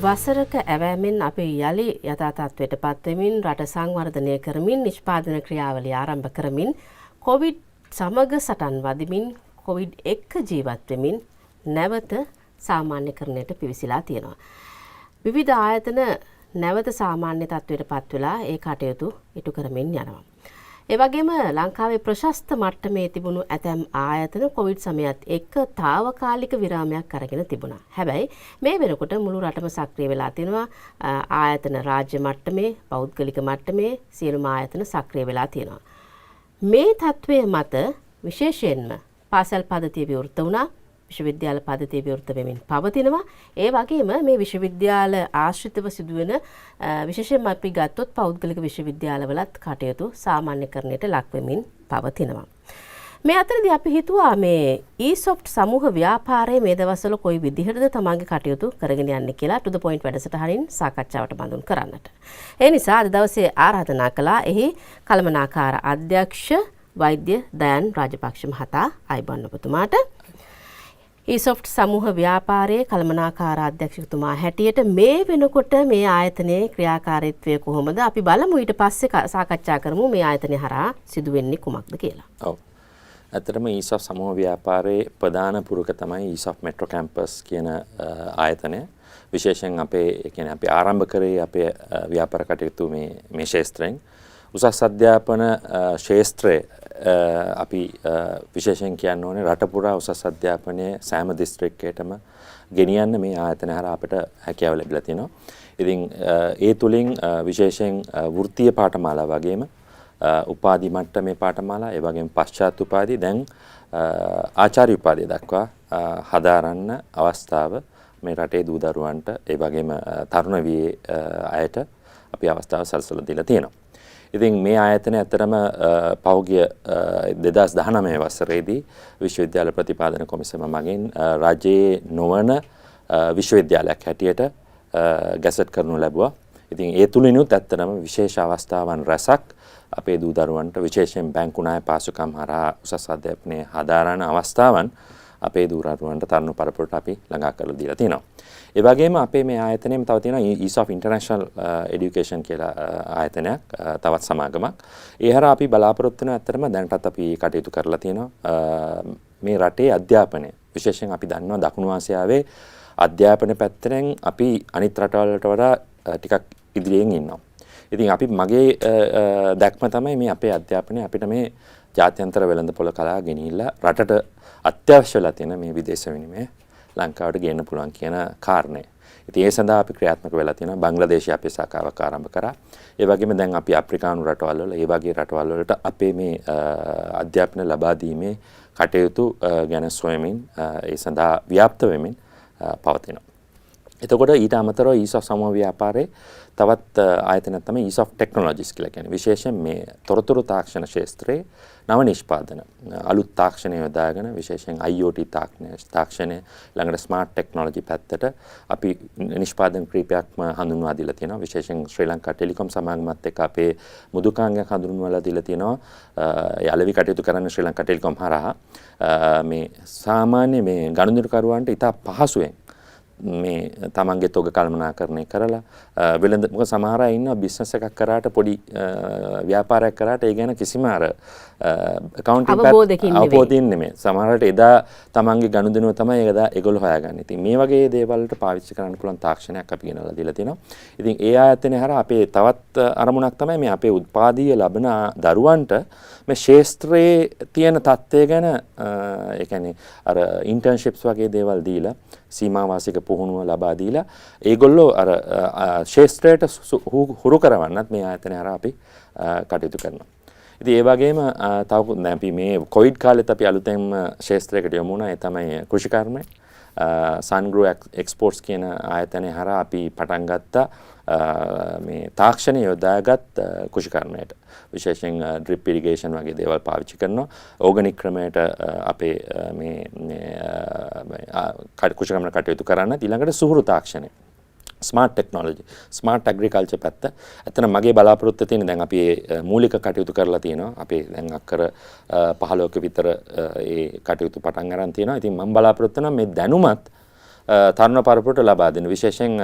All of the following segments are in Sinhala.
වසරක ඇවෑමෙන් අපි යලි යථා තත්ත්වයට පත්වෙමින් රට සංවර්ධනය කරමින් නිෂ්පාදන ක්‍රියාවලිය ආරම්භ කරමින් කොවිඩ් සමග සටන් වදිමින් කොවිඩ් එක්ක ජීවත් වෙමින් නැවත සාමාන්‍යකරණයට පිවිසිලා තියෙනවා. විවිධ ආයතන නැවත සාමාන්‍ය තත්ත්වයට පත් වෙලා ඒ කටයුතු ඉටු කරමින් යනවා. ඒ වගේම ලංකාවේ ප්‍රශස්ත මට්ටමේ තිබුණු ඇතැම් ආයතන කොවිඩ් සමයත් එක්ක తాවකාලික විරාමයක් අරගෙන තිබුණා. හැබැයි මේ වෙනකොට මුළු රටම සක්‍රිය වෙලා තිනවා. ආයතන රාජ්‍ය මට්ටමේ, පෞද්ගලික මට්ටමේ සියලුම ආයතන සක්‍රිය වෙලා තියෙනවා. මේ තත්ත්වය මත විශේෂයෙන්ම පාසල් පද්ධතිය විවෘත වුණා. විශ්වවිද්‍යාල පද්ධතිය විවෘත වෙමින් පවතිනවා. ඒ වගේම මේ විශ්වවිද්‍යාල ආශ්‍රිතව සිදුවෙන විශේෂයෙන්ම අපි ගත්තොත් පෞද්ගලික විශ්වවිද්‍යාලවලත් කටයුතු සාමාන්‍යකරණයට ලක් වෙමින් පවතිනවා. මේ අතරදී අපි හිතුවා මේ e-soft සමූහ ව්‍යාපාරයේ මේ දවස්වල කොයි විදිහටද තමන්ගේ කටයුතු කරගෙන යන්නේ කියලා to the point වැඩසටහනින් සාකච්ඡාවට බඳුන් කරන්නට. ඒ නිසා අද දවසේ ආරාධනා කළා එහි කළමනාකාර අධ්‍යක්ෂ වෛද්‍ය දයන් රාජපක්ෂ මහතා අයිබෝන් ඔබතුමාට. e-soft සමූහ ව්‍යාපාරයේ කළමනාකාර අධ්‍යක්ෂකතුමා හැටියට මේ වෙනකොට මේ ආයතනයේ ක්‍රියාකාරීත්වය කොහොමද? අපි බලමු ඊට පස්සේ සාකච්ඡා කරමු මේ ආයතනය හරහා සිදුවෙන්නේ කුමක්ද කියලා. ඔව්. ඇත්තටම e-soft සමූහ ව්‍යාපාරයේ ප්‍රධාන පුරුක තමයි e-soft Metro Campus කියන ආයතනය. විශේෂයෙන් අපි ආරම්භ කරේ අපේ ව්‍යාපාර කටයුතු මේ ශාස්ත්‍රයෙන් උසස් අධ්‍යාපන ශාස්ත්‍රයේ අපි විශේෂයෙන් කියන්න ඕනේ රට පුරා උසස් අධ්‍යාපනයේ සෑම දිස්ත්‍රික්කයකටම ගෙනියන්න මේ ආයතන හරහා අපිට හැකියාව ලැබිලා තියෙනවා. ඉතින් ඒ තුලින් විශේෂයෙන් වෘත්තීය පාඨමාලා වගේම උපාධි මට්ටමේ පාඨමාලා ඒ වගේම පශ්චාත් උපාධි දැන් ආචාර්ය උපාධිය දක්වා හදාරන්න අවස්ථාව මේ රටේ දූ දරුවන්ට ඒ වගේම තරුණ වියේ අයට අපි අවස්ථාව සැලසලා දීලා තියෙනවා. ඉතින් මේ ආයතනය ඇත්තටම පෞගිය 2019 වසරේදී විශ්වවිද්‍යාල ප්‍රතිපාදන කොමිසම මගින් රාජ්‍යයේ නොවන විශ්වවිද්‍යාලයක් හැටියට ගැසට් කරනු ලැබුවා. ඉතින් ඒ තුලිනුත් ඇත්තටම විශේෂ අවස්ථාවන් රැසක් අපේ දූ දරුවන්ට විශේෂයෙන් බැංකු ණය පාසුකම් හරහා උසස් අධ්‍යාපනයේ හදාරන අවස්ථාවන් අපේ දූ දරුවන්ට තරුණ පරපුරට අපි ළඟා කරලා දීලා තියෙනවා. ඒ වගේම අපේ මේ ආයතනයේම තව තියෙනවා e-soft International Education කියලා ආයතනයක් තවත් සමාගමක්. ඒ හරහා අපි බලාපොරොත්තු වෙන ඇත්තටම දැනටත් අපි කටයුතු කරලා තියෙනවා. මේ රටේ අධ්‍යාපනය විශේෂයෙන් අපි දන්නවා දකුණු ආසියාවේ අධ්‍යාපන පැත්තෙන් අපි අනිත් රටවල්ට වඩා ටිකක් ඉදිරියෙන් ඉන්නවා. ඉතින් අපි මගේ දැක්ම තමයි මේ අපේ අධ්‍යාපනය අපිට මේ ජාත්‍යන්තර වෙළඳපොළ කලා ගෙනිහිල්ලා රටට අත්‍යවශ්‍ය වෙලා තියෙන මේ විදේශ විනිමය ලංකාවට ගේන්න පුළුවන් කියන කාරණය. ඉතින් ඒ සඳහා අපි ක්‍රියාත්මක වෙලා තියෙනවා. බංග්ලාදේශය අපේ ශාඛාවක් ආරම්භ කරා. ඒ වගේම දැන් අපි අප්‍රිකානු රටවල් වල ඒ වගේ රටවල් වලට අපේ මේ අධ්‍යාපන ලබා දීමේ කටයුතු ගැන සොයමින් ඒ සඳහා ව්‍යාප්ත වෙමින් පවතිනවා. එතකොට ඊට අමතරව e-soft සමූහ ව්‍යාපාරයේ තවත් ආයතනයක් තමයි e-soft Technologies කියලා කියන්නේ. විශේෂයෙන් මේ තොරතුරු තාක්ෂණ ක්ෂේත්‍රයේ නව නිෂ්පාදන අලුත් තාක්ෂණය යොදාගෙන විශේෂයෙන් IoT තාක්ෂණය ළඟට ස්මාර්ට් ටෙක්නොලොජි පැත්තට අපි නිෂ්පාදන ක්‍රීපයක්ම හඳුන්වා දීලා තියෙනවා. විශේෂයෙන් ශ්‍රී ලංකා ටෙලිකොම් සමාගමත් එක්ක අපේ මුදුකාංගයක් හඳුන්වලා දීලා තියෙනවා. යාළුවී කටයුතු කරන ශ්‍රී ලංකා ටෙලිකොම් හරහා මේ සාමාන්‍ය මේ ගනුදෙනුකරුවන්ට ඉතා පහසුවෙන් මේ තමන්ගේ තොග කළමනාකරණය කරලා වෙළඳ මොකද සමහර අය ඉන්නවා බිස්නස් එකක් කරාට පොඩි ව්‍යාපාරයක් කරාට ඒ ගැන කිසිම accounting අවබෝධයෙන් නෙමෙයි සමහරවිට එදා තමන්ගේ ගනුදෙනුව තමයි ඒගොල්ලෝ හොයාගන්නේ. ඉතින් මේ වගේ දේවල් වලට පාවිච්චි කරන්න පුළුවන් තාක්ෂණයක් අපි ගෙනල්ලා දීලා තියෙනවා. ඉතින් ඒ ආයතනය හරහා අපේ තවත් අරමුණක් තමයි මේ අපේ උත්පාදීය ලබන දරුවන්ට මේ ශාස්ත්‍රයේ තියෙන තත්ත්වය ගැන ඒ කියන්නේ අර ඉන්ටර්න්ෂිප්ස් වගේ දේවල් දීලා සීමාවාසික පුහුණුව ලබා දීලා ඒගොල්ලෝ අර ශාස්ත්‍රයට හුරු කරවන්නත් මේ ආයතනය හරහා අපි කටයුතු කරනවා. ඉතින් ඒ වගේම තව අපි මේ කොවිඩ් කාලෙත් අපි අලුතෙන්ම ශාස්ත්‍රයකට යමු වුණා. ඒ තමයි කෘෂිකර්මය. Sungrow Exports කියන ආයතනය හරහා අපි පටන් ගත්තා මේ තාක්ෂණය යොදාගත් කෘෂිකර්මයට. විශේෂයෙන් ඩ්‍රිප් ඉරිගේෂන් වගේ දේවල් පාවිච්චි කරනවා. ඕගනික් ක්‍රමයට අපේ මේ කෘෂිකර්ම කටයුතු කරන්න ඊළඟට සුහුරු තාක්ෂණය. ස්මාර්ට් ටෙක්නොලොජි ස්මාර්ට් ඇග්‍රිකල්චර් පැත්ත ඇත්තට මගේ බලාපොරොත්තු තියෙන දැන් අපි මූලික කටයුතු කරලා තියෙනවා අපි දැන් අක්කර 15ක විතර ඒ කටයුතු පටන් ගන්න තියෙනවා. ඉතින් මම බලාපොරොත්තු වෙනවා මේ දැනුමත් තරුණ පරපුරට ලබා දෙන විශේෂයෙන්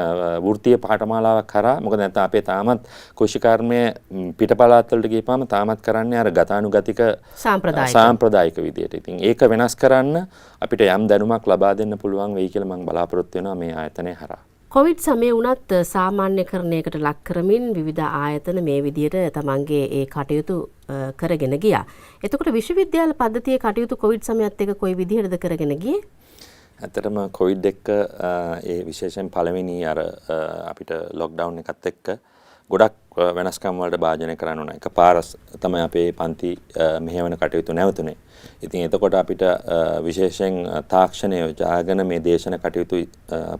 වෘත්තීය පාඨමාලාවක් කරා මොකද නැත්නම් අපේ තාමත් කෘෂිකර්මය පිටපළාත් වලට ගිහපම තාමත් කරන්නේ අර ගතානුගතික සාම්ප්‍රදායික විදියට. ඉතින් ඒක වෙනස් කරන්න අපිට යම් දැනුමක් ලබා දෙන්න පුළුවන් වෙයි කියලා මම බලාපොරොත්තු වෙනවා මේ ආයතනය හරහා. කොවිඩ් සමය වුණත් සාමාන්‍යකරණයකට ලක් කරමින් විවිධ ආයතන මේ විදියට තමන්ගේ ඒ කටයුතු කරගෙන ගියා. එතකොට විශ්වවිද්‍යාල පද්ධතියේ කටයුතු කොවිඩ් සමයත් එක්ක කොයි විදිහටද කරගෙන ගියේ? ඇත්තටම කොවිඩ් එක්ක ඒ විශේෂයෙන් පළවෙනි අර අපිට ලොක්ඩවුන් එකත් එක්ක ගොඩක් වෙනස්කම් වලට භාජනය කරන්න උනා. එකපාර තමයි අපේ පන්ති මෙහෙවන කටයුතු නැවතුනේ. ඉතින් එතකොට අපිට විශේෂයෙන් තාක්ෂණය යොදාගෙන මේ දේශන කටයුතු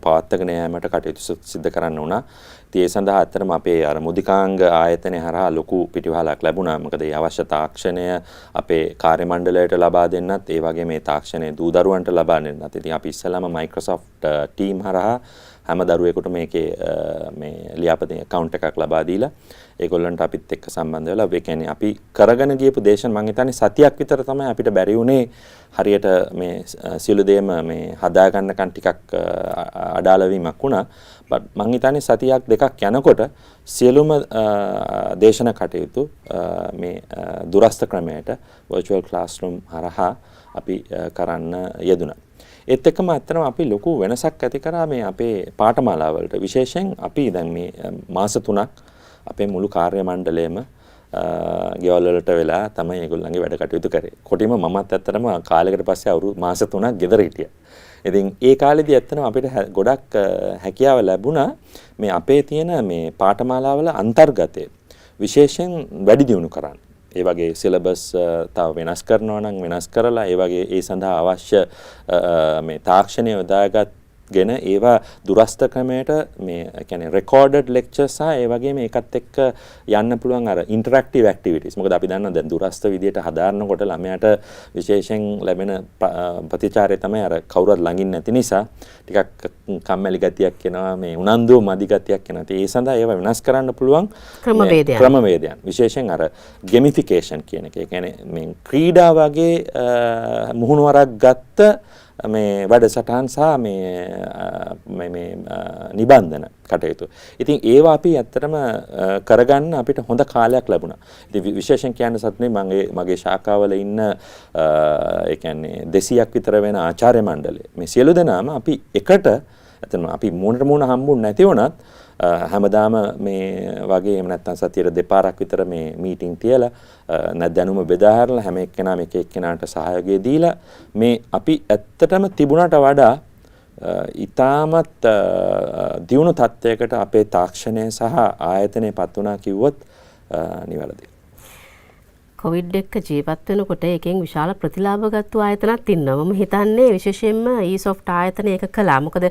පවත්වාගෙන යාමට කටයුතු සිදු කරන්න උනා. ඉතින් ඒ සඳහා ඇත්තටම අපේ අර මුදිකාංග ආයතනය හරහා ලොකු පිටිවහලක් ලැබුණා. මොකද ඒ අවශ්‍ය තාක්ෂණය අපේ කාර්ය මණ්ඩලයට ලබා දෙන්නත් ඒ වගේ මේ තාක්ෂණය දූදරුවන්ට ලබා දෙන්නත්. ඉතින් අපි ඉස්සෙල්ලාම Microsoft Team හරහා හැම දරුවෙකුට මේකේ මේ ලියාපදිංචි account එකක් ලබා දීලා ඒගොල්ලන්ට අපිත් එක්ක සම්බන්ධ වෙලා ඒ කියන්නේ අපි කරගෙන ගියපු දේශන මම හිතන්නේ සතියක් විතර තමයි අපිට බැරි වුණේ හරියට මේ සියලු දේම මේ හදා ගන්නකන් ටිකක් අඩාල වීමක් වුණා. මම හිතන්නේ සතියක් දෙකක් යනකොට සියලුම දේශන කටයුතු මේ දුරස්ත ක්‍රමයට virtual classroom හරහා අපි කරන්න යෙදුණා. ඒත් එක්කම ඇත්තටම අපි ලොකු වෙනසක් ඇති කරා මේ අපේ පාඨමාලාවලට. විශේෂයෙන් අපි දැන් මේ මාස 3ක් අපේ මුළු කාර්ය මණ්ඩලයම ගෙවල් වලට වෙලා තමයි ඒගොල්ලන්ගේ වැඩ කටයුතු කරේ. කොටිම මමත් ඇත්තටම කාලයකට පස්සේ අවුරුදු මාස 3ක් ගෙදර හිටියා. ඉතින් ඒ කාලෙදී ඇත්තටම අපිට ගොඩක් හැකියාව ලැබුණා මේ අපේ තියෙන මේ පාඨමාලාවල අන්තර්ගතය විශේෂයෙන් වැඩි දියුණු කරන්න. ඒ වගේ සිලබස් තව වෙනස් කරනවා නම් වෙනස් කරලා ඒ වගේ ඒ සඳහා අවශ්‍ය මේ තාක්ෂණය යොදාගත්ගෙන ඒවා දුරස්ත ක්‍රමයට මේ කියන්නේ රෙකෝඩඩ් ලෙක්චර්ස් සහ ඒ වගේම ඒකත් එක්ක යන්න පුළුවන් අර ඉන්ටරැක්ටිව් ඇක්ටිවිටිස්. මොකද අපි දන්නවා දැන් දුරස්ත විදියට හදාරනකොට ළමයාට විශේෂයෙන් ලැබෙන ප්‍රතිචාරය තමයි අර කවුරුත් ළඟින් නැති නිසා ටිකක් කම්මැලි ගතියක් එනවා මේ උනන්දුව මදි ගතියක් එනවා. ඒ සඳහා ඒවා වෙනස් කරන්න පුළුවන් ක්‍රමවේදයන්. විශේෂයෙන් අර gamification කියන එක. ඒ කියන්නේ මේ ක්‍රීඩා වගේ මුහුණුවරක් ගත්ත මේ වැඩසටහන් සහ මේ නිබන්ධන කටයුතු. ඉතින් ඒවා අපි ඇත්තටම කරගන්න අපිට හොඳ කාලයක් ලැබුණා. ඉතින් විශේෂයෙන් කියන්න සතුටුයි මගේ ශාඛාවල ඉන්න ඒ කියන්නේ 200ක් විතර වෙන ආචාර්ය මණ්ඩලය. මේ සියලු දෙනාම අපි එකට ඇත්තටම අපි මූණට මූණ හම්බුනේ නැති වුණත් හැමදාම මේ වගේ එහෙම නැත්නම් සතියේ දෙපාරක් විතර මේ මීටින් තියලා දැනුම බෙදාහරලා හැම එක්කෙනාම එක එක්කෙනාට සහයෝගය දීලා මේ අපි ඇත්තටම තිබුණට වඩා ඊටමත් දියුණු තත්යකට අපේ තාක්ෂණය සහ ආයතනයපත් වුණා කිව්වොත් නිවැරදියි. කොවිඩ් එක්ක ජීවත් වෙනකොට එකෙන් විශාල ප්‍රතිලාභ ගත්තු ආයතනත් ඉන්නවා. මම හිතන්නේ විශේෂයෙන්ම e-soft ආයතනය එක කළා. මොකද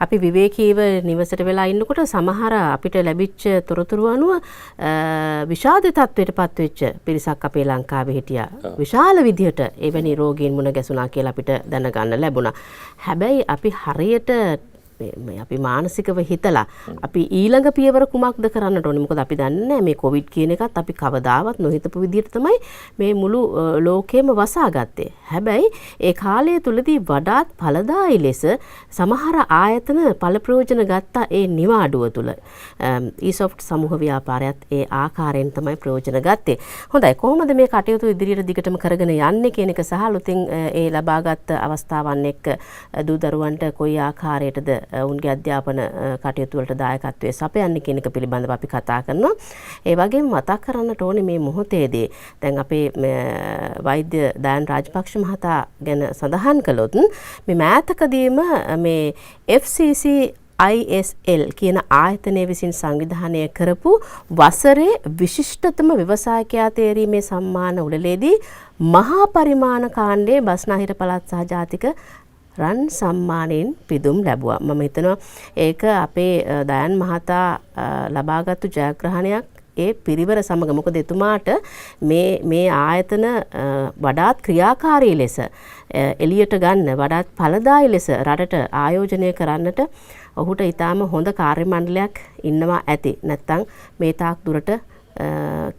අපි විවේකීව නිවසට වෙලා ඉන්නකොට සමහර අපිට ලැබිච්ච තොරතුරු අනුව විෂාද තත්ත්වයටපත් වෙච්ච පිරිසක් අපේ ලංකාවේ හිටියා. විශාල විදිහට එවැනි රෝගීන් මුණ ගැසුණා කියලා අපිට දැනගන්න ලැබුණා. හැබැයි අපි හරියට අපි මානසිකව හිතලා අපි ඊළඟ පියවර කුමක්ද කරන්නට ඕනේ. මොකද අපි දන්නේ මේ කොවිඩ් කියන එකත් අපි කවදාවත් නොහිතපු විදිහට තමයි මේ මුළු ලෝකෙම වසාගත්තේ. හැබැයි ඒ කාලය තුලදී වඩාත් ඵලදායී ලෙස සමහර ආයතන ඵල ප්‍රයෝජන ගත්තා ඒ නිවාඩුව තුල. e-soft සමූහ ව්‍යාපාරයත් ඒ ආකාරයෙන් තමයි ප්‍රයෝජන ගත්තේ. හොඳයි, කොහොමද මේ කටයුතු ඉදිරියට දිගටම කරගෙන යන්නේ කියන එක සහ අලුතින් ඒ ලබාගත් අවස්ථාවන් එක්ක දූ දරුවන්ට කොයි ආකාරයටද උන්ගේ අධ්‍යාපන කටයුතු වලට දායකත්වයේ සපයන්නේ කියන එක පිළිබඳව අපි කතා කරනවා. ඒ වගේම මතක් කරන්නට ඕනේ මේ මොහොතේදී දැන් අපේ වෛද්‍ය දයන් රාජපක්ෂ මහතා ගැන සඳහන් කළොත් මේ මෑතකදීම මේ FCC ISL කියන ආයතනය විසින් සංවිධානය කරපු වසරේ විශිෂ්ටතම ව්‍යවසායකයා තේරීමේ සම්මාන උළෙලේදී මහා පරිමාණ කාණ්ඩයේ බස්නාහිර පළාත් සහ ජාතික රන් සම්මානයෙන් පිදුම් ලැබුවා. මම හිතනවා ඒක අපේ දයන් මහතා ලබාගත්තු ජයග්‍රහණයක් ඒ පිරිවර සමග. මොකද එතුමාට මේ ආයතන වඩාත් ක්‍රියාකාරී ලෙස එළියට ගන්න වඩාත් ඵලදායී ලෙස රටට ආයෝජනය කරන්නට ඔහුට ඊටාම හොඳ කාර්ය මණ්ඩලයක් ඉන්නවා ඇති. නැත්තම් මේ තාක් දුරට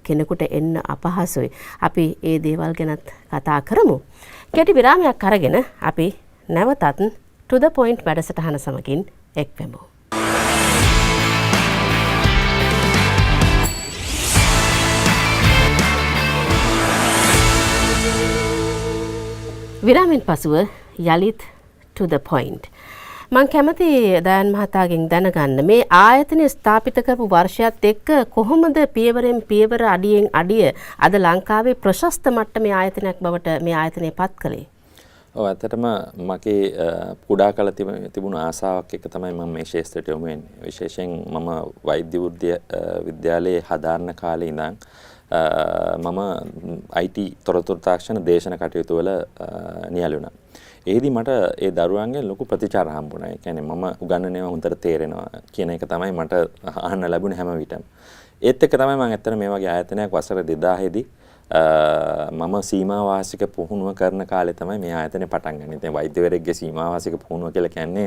කෙනෙකුට එන්න අපහසුයි. අපි ඒ දේවල් ගැනත් කතා කරමු. කෙටි විරාමයක් අරගෙන අපි නැවතත් to the point වැඩසටහන සමගින් එක්වෙමු. විරාමෙන් පසුව යලිත් to the point. මං කැමති දයන් මහතාගෙන් දැනගන්න මේ ආයතනය ස්ථාපිත කරපු වර්ෂයත් එක්ක කොහොමද පියවරෙන් පියවර අඩියෙන් අඩිය අද ලංකාවේ ප්‍රශස්ත මට්ටමේ ආයතනයක් බවට මේ ආයතනය පත් කළේ? ඔව් ඇත්තටම මගේ කුඩා කල තිබුණු ආසාවක් එක තමයි මම මේ ශාස්ත්‍රයට යොමු වෙන්නේ. විශේෂයෙන් මම වෛද්‍ය විද්‍යාලයේ හදාරන කාලේ ඉඳන් මම IT තොරතුරු තාක්ෂණ දේශන කටයුතු වල නියැලු වුණා. ඒදී මට ඒ දරුවන්ගෙන් ලොකු ප්‍රතිචාර හම්බුණා. ඒ කියන්නේ මම උගන්වන්නේ හොඳට තේරෙනවා කියන එක තමයි මට අහන්න ලැබුණේ හැම විටම. ඒත් එක්ක තමයි මම ඇත්තට මේ වගේ ආයතනයක් වසර 2000 දී මම සීමා වාසික පුහුණුව කරන කාලේ තමයි මේ ආයතනේ පටන් ගන්නේ. ඉතින් වෛද්‍යවරයෙක්ගේ සීමා වාසික පුහුණුව කියලා කියන්නේ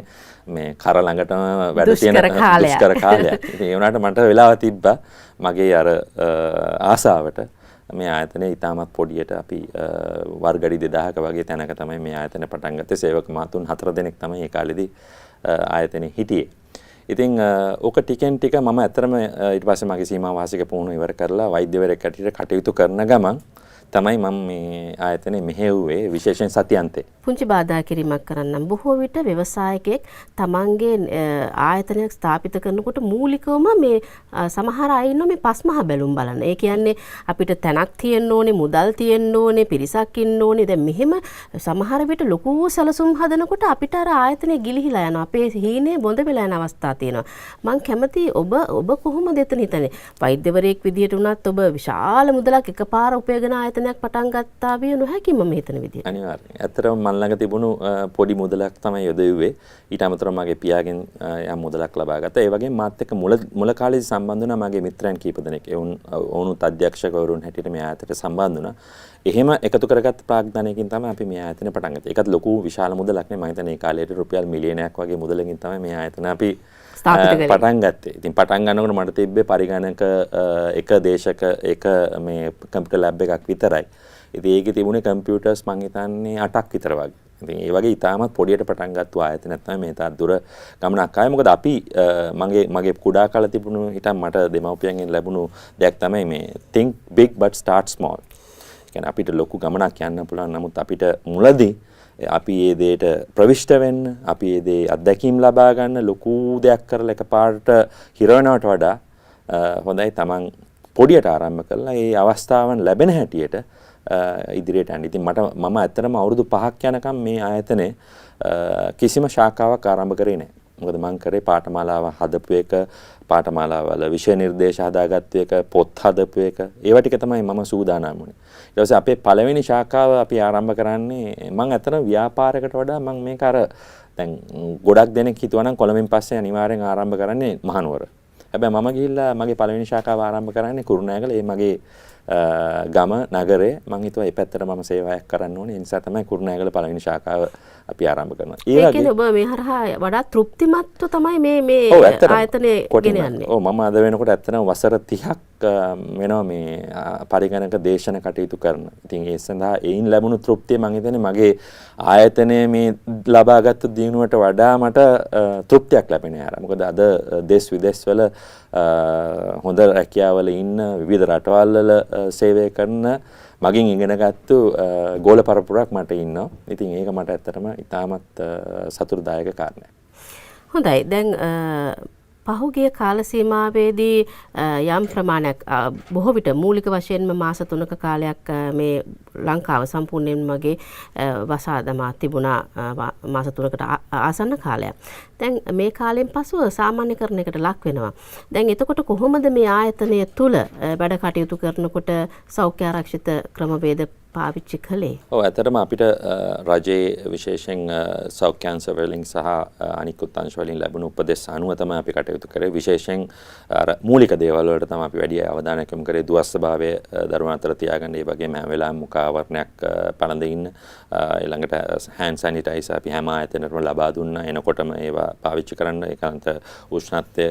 මේ කර ළඟටම වැඩ තියෙන දුෂ්කර කාලයක්. ඉතින් ඒ වුණාට මට වෙලාව තිබ්බා මගේ අර ආසාවට මේ ආයතනයේ ඉතාමත් පොඩියට අපි වර්ගඩි 2000ක වගේ තැනක තමයි මේ ආයතනය පටන් ගත්තේ. සේවක මහතුන් 4 දෙනෙක් තමයි ඒ කාලෙදී ආයතනයේ හිටියේ. ඉතින් ඕක ටිකෙන් ටික මම ඇත්තටම ඊට පස්සේ මගේ සීමා වාසික පුහුණුව ඉවර කරලා වෛද්‍යවරයෙක් හැටියට කටයුතු කරන ගමන් තමයි මම මේ ආයතනයේ මෙහෙව්වේ විශේෂයෙන් සතියන්තේ. පුංචි බාධා කිරීමක් කරන්නම් බොහෝ විට ව්‍යවසායකයෙක් තමන්ගේ ආයතනයක් ස්ථාපිත කරනකොට මූලිකවම මේ සමහර අය ඉන්නවා මේ පස්මහ බැලුම් බලන. ඒ කියන්නේ අපිට තැනක් තියෙන්න ඕනේ, මුදල් තියෙන්න ඕනේ, පිරිසක් ඉන්න ඕනේ. දැන් මෙහෙම සමහර විට ලොකු සැලසුම් හදනකොට අපිට අර ආයතනය ගිලිහිලා යනවා. අපේ හීනේ බොඳ වෙලා යන අවස්ථා තියෙනවා. මම කැමති ඔබ කොහොමද එතන හිතන්නේ? වෛද්‍යවරයෙක් විදියට උනත් ඔබ විශාල මුදලක් එකපාර උපයගෙන ආයතනයක් පටන් ගත්තා විය නොහැකි මම හිතන විදියට. අනිවාර්යයෙන්. ඇත්තටම මන් ළඟ තිබුණු පොඩි මුදලක් තමයි යොදෙව්වේ. ඊට අමතරව මගේ පියාගෙන් යම් මුදලක් ලබා ගත්තා. ඒ වගේම මාත් එක්ක මුල කාලේදී සම්බන්ධ වුණා මගේ මිත්‍රයන් කීප දෙනෙක්. ඔවුනුත් අධ්‍යක්ෂකවරුන් හැටියට මේ ආයතනයට සම්බන්ධ වුණා. එහෙම එකතු කරගත්ත ප්‍රාග්ධනයකින් තමයි අපි මේ ආයතනය පටන් ගත්තේ. ඒකත් ලොකු විශාල මුදලක් නේ. මම හිතන්නේ ඒ කාලේට රුපියල් මිලියනයක් වගේ මුදලකින් තමයි මේ ආයතන අපි පටන් ගත්තේ. ඉතින් පටන් ගන්නකොට මට තිබ්බේ පරිගණක එක දේශක එක මේ කම්පියුටර් ලැබ් එකක් විතරයි. ඉතින් ඒකේ තිබුණේ කම්පියුටර්ස් මං හිතන්නේ 8ක් විතර වගේ. ඉතින් ඒ වගේ ඉතාමත් පොඩියට පටන් ගත්ත ආයතනයක් තමයි මේ තාත් දුර ගමනක් ආයේ. මොකද අපි මගේ කුඩා කාලේ තිබුණු හිටන් මට දෙමව්පියන්ගෙන් ලැබුණු දෙයක් තමයි මේ think big but start small. ඒ කියන්නේ අපිට ලොකු ගමනක් යන්න පුළුවන්. නමුත් අපිට මුලදී අපි මේ දෙයට ප්‍රවිෂ්ඨ වෙන්න, අපි මේ දේ අත්දැකීම් ලබා ගන්න ලොකු දෙයක් කරලා එකපාරට හිරවනවට වඩා හොඳයි තමන් පොඩියට ආරම්භ කරලා ඒ අවස්ථාවන් ලැබෙන හැටියට ඉදිරියට යන්න. ඉතින් මම ඇත්තටම අවුරුදු 5ක් යනකම් මේ ආයතනයේ කිසිම ශාඛාවක් ආරම්භ කරේ නැහැ. මොකද මම කරේ පාඨමාලාව හදපු එක, පාඨමාලාවල විෂය නිර්දේශ හදාගත්තු එක, පොත් හදපු එක. ඒවා ටික තමයි මම සූදානම් වුණේ. ඊට පස්සේ අපේ පළවෙනි ශාඛාව අපි ආරම්භ කරන්නේ මම ඇත්තටම ව්‍යාපාරයකට වඩා මම මේක අර දැන් ගොඩක් දෙනෙක් හිතුවා නම් කොළඹින් පස්සේ අනිවාර්යෙන් ආරම්භ කරන්නේ මහනුවර. හැබැයි මම ගිහිල්ලා මගේ පළවෙනි ශාඛාව ආරම්භ කරන්නේ කුරුණෑගල. ඒ මගේ ගම නගරේ මම හිතුවා මේ පැත්තට මම සේවයක් කරන්න ඕනේ. ඒ නිසා තමයි කුරුණෑගල පළවෙනි ශාඛාව අපි ආරම්භ කරනවා. ඒ කියන්නේ ඔබ මේ හරහා වඩා තෘප්තිමත්ව තමයි මේ ආයතනයේ ගෙන යන්නේ. ඔව් මම අද වෙනකොට ඇත්තටම වසර 30ක් වෙනවා මේ පරිගණක දේශන කටයුතු කරන. ඉතින් ඒ සඳහා ඒයින් ලැබුණු තෘප්තිය මම හිතන්නේ මගේ ආයතනයේ මේ ලබාගත් දිනුවට වඩා මට තෘප්තියක් ලැබෙනවා යාර. මොකද අද දේශ විදේශ වල හොඳ රැකියාවල ඉන්න විවිධ රටවල් වල සේවය කරන මගින් ඉගෙනගත්තු ගෝල පරපුරක් මට ඉන්නවා. ඉතින් ඒක මට ඇත්තටම ඉතාමත් සතුටුදායක කාරණයක්. හොඳයි. දැන් පහුගිය කාල සීමාවේදී යම් ප්‍රමාණයක් බොහෝ විට මූලික වශයෙන්ම මාස 3ක කාලයක් මේ ලංකාව සම්පූර්ණයෙන්ම මගේ වසා දමා තිබුණා මාස 3කට ආසන්න කාලයක්. දැන් මේ කාලෙන් පසුව සාමාන්‍යකරණයකට ලක් වෙනවා. දැන් එතකොට කොහොමද මේ ආයතනය තුල වැඩ කටයුතු කරනකොට සෞඛ්‍ය ආරක්ෂිත ක්‍රමවේද පාවිච්චි කළේ? ඔව් ඇත්තටම අපිට රජයේ විශේෂයෙන් සෞඛ්‍යාංශ වලින් සහ අනිකුත් අංශ වලින් ලැබුණු උපදෙස් අනුව තමයි අපි කටයුතු කරේ. විශේෂයෙන් අර මූලික දේවල් වලට තමයි අපි වැඩි අවධානයක් යොමු කරේ. දුවස් ස්වභාවය දරුවන් අතර තියාගන්න, ඒ වගේම හැම වෙලාවෙම මුඛ ආවරණයක් පළඳින්න, ඊළඟට hand sanitizer අපි හැම ආයතනයකම ලබා දුන්නා. එනකොටම ඒවා පාවිච්චි කරන්න, ඒකාන්ත උෂ්ණත්වය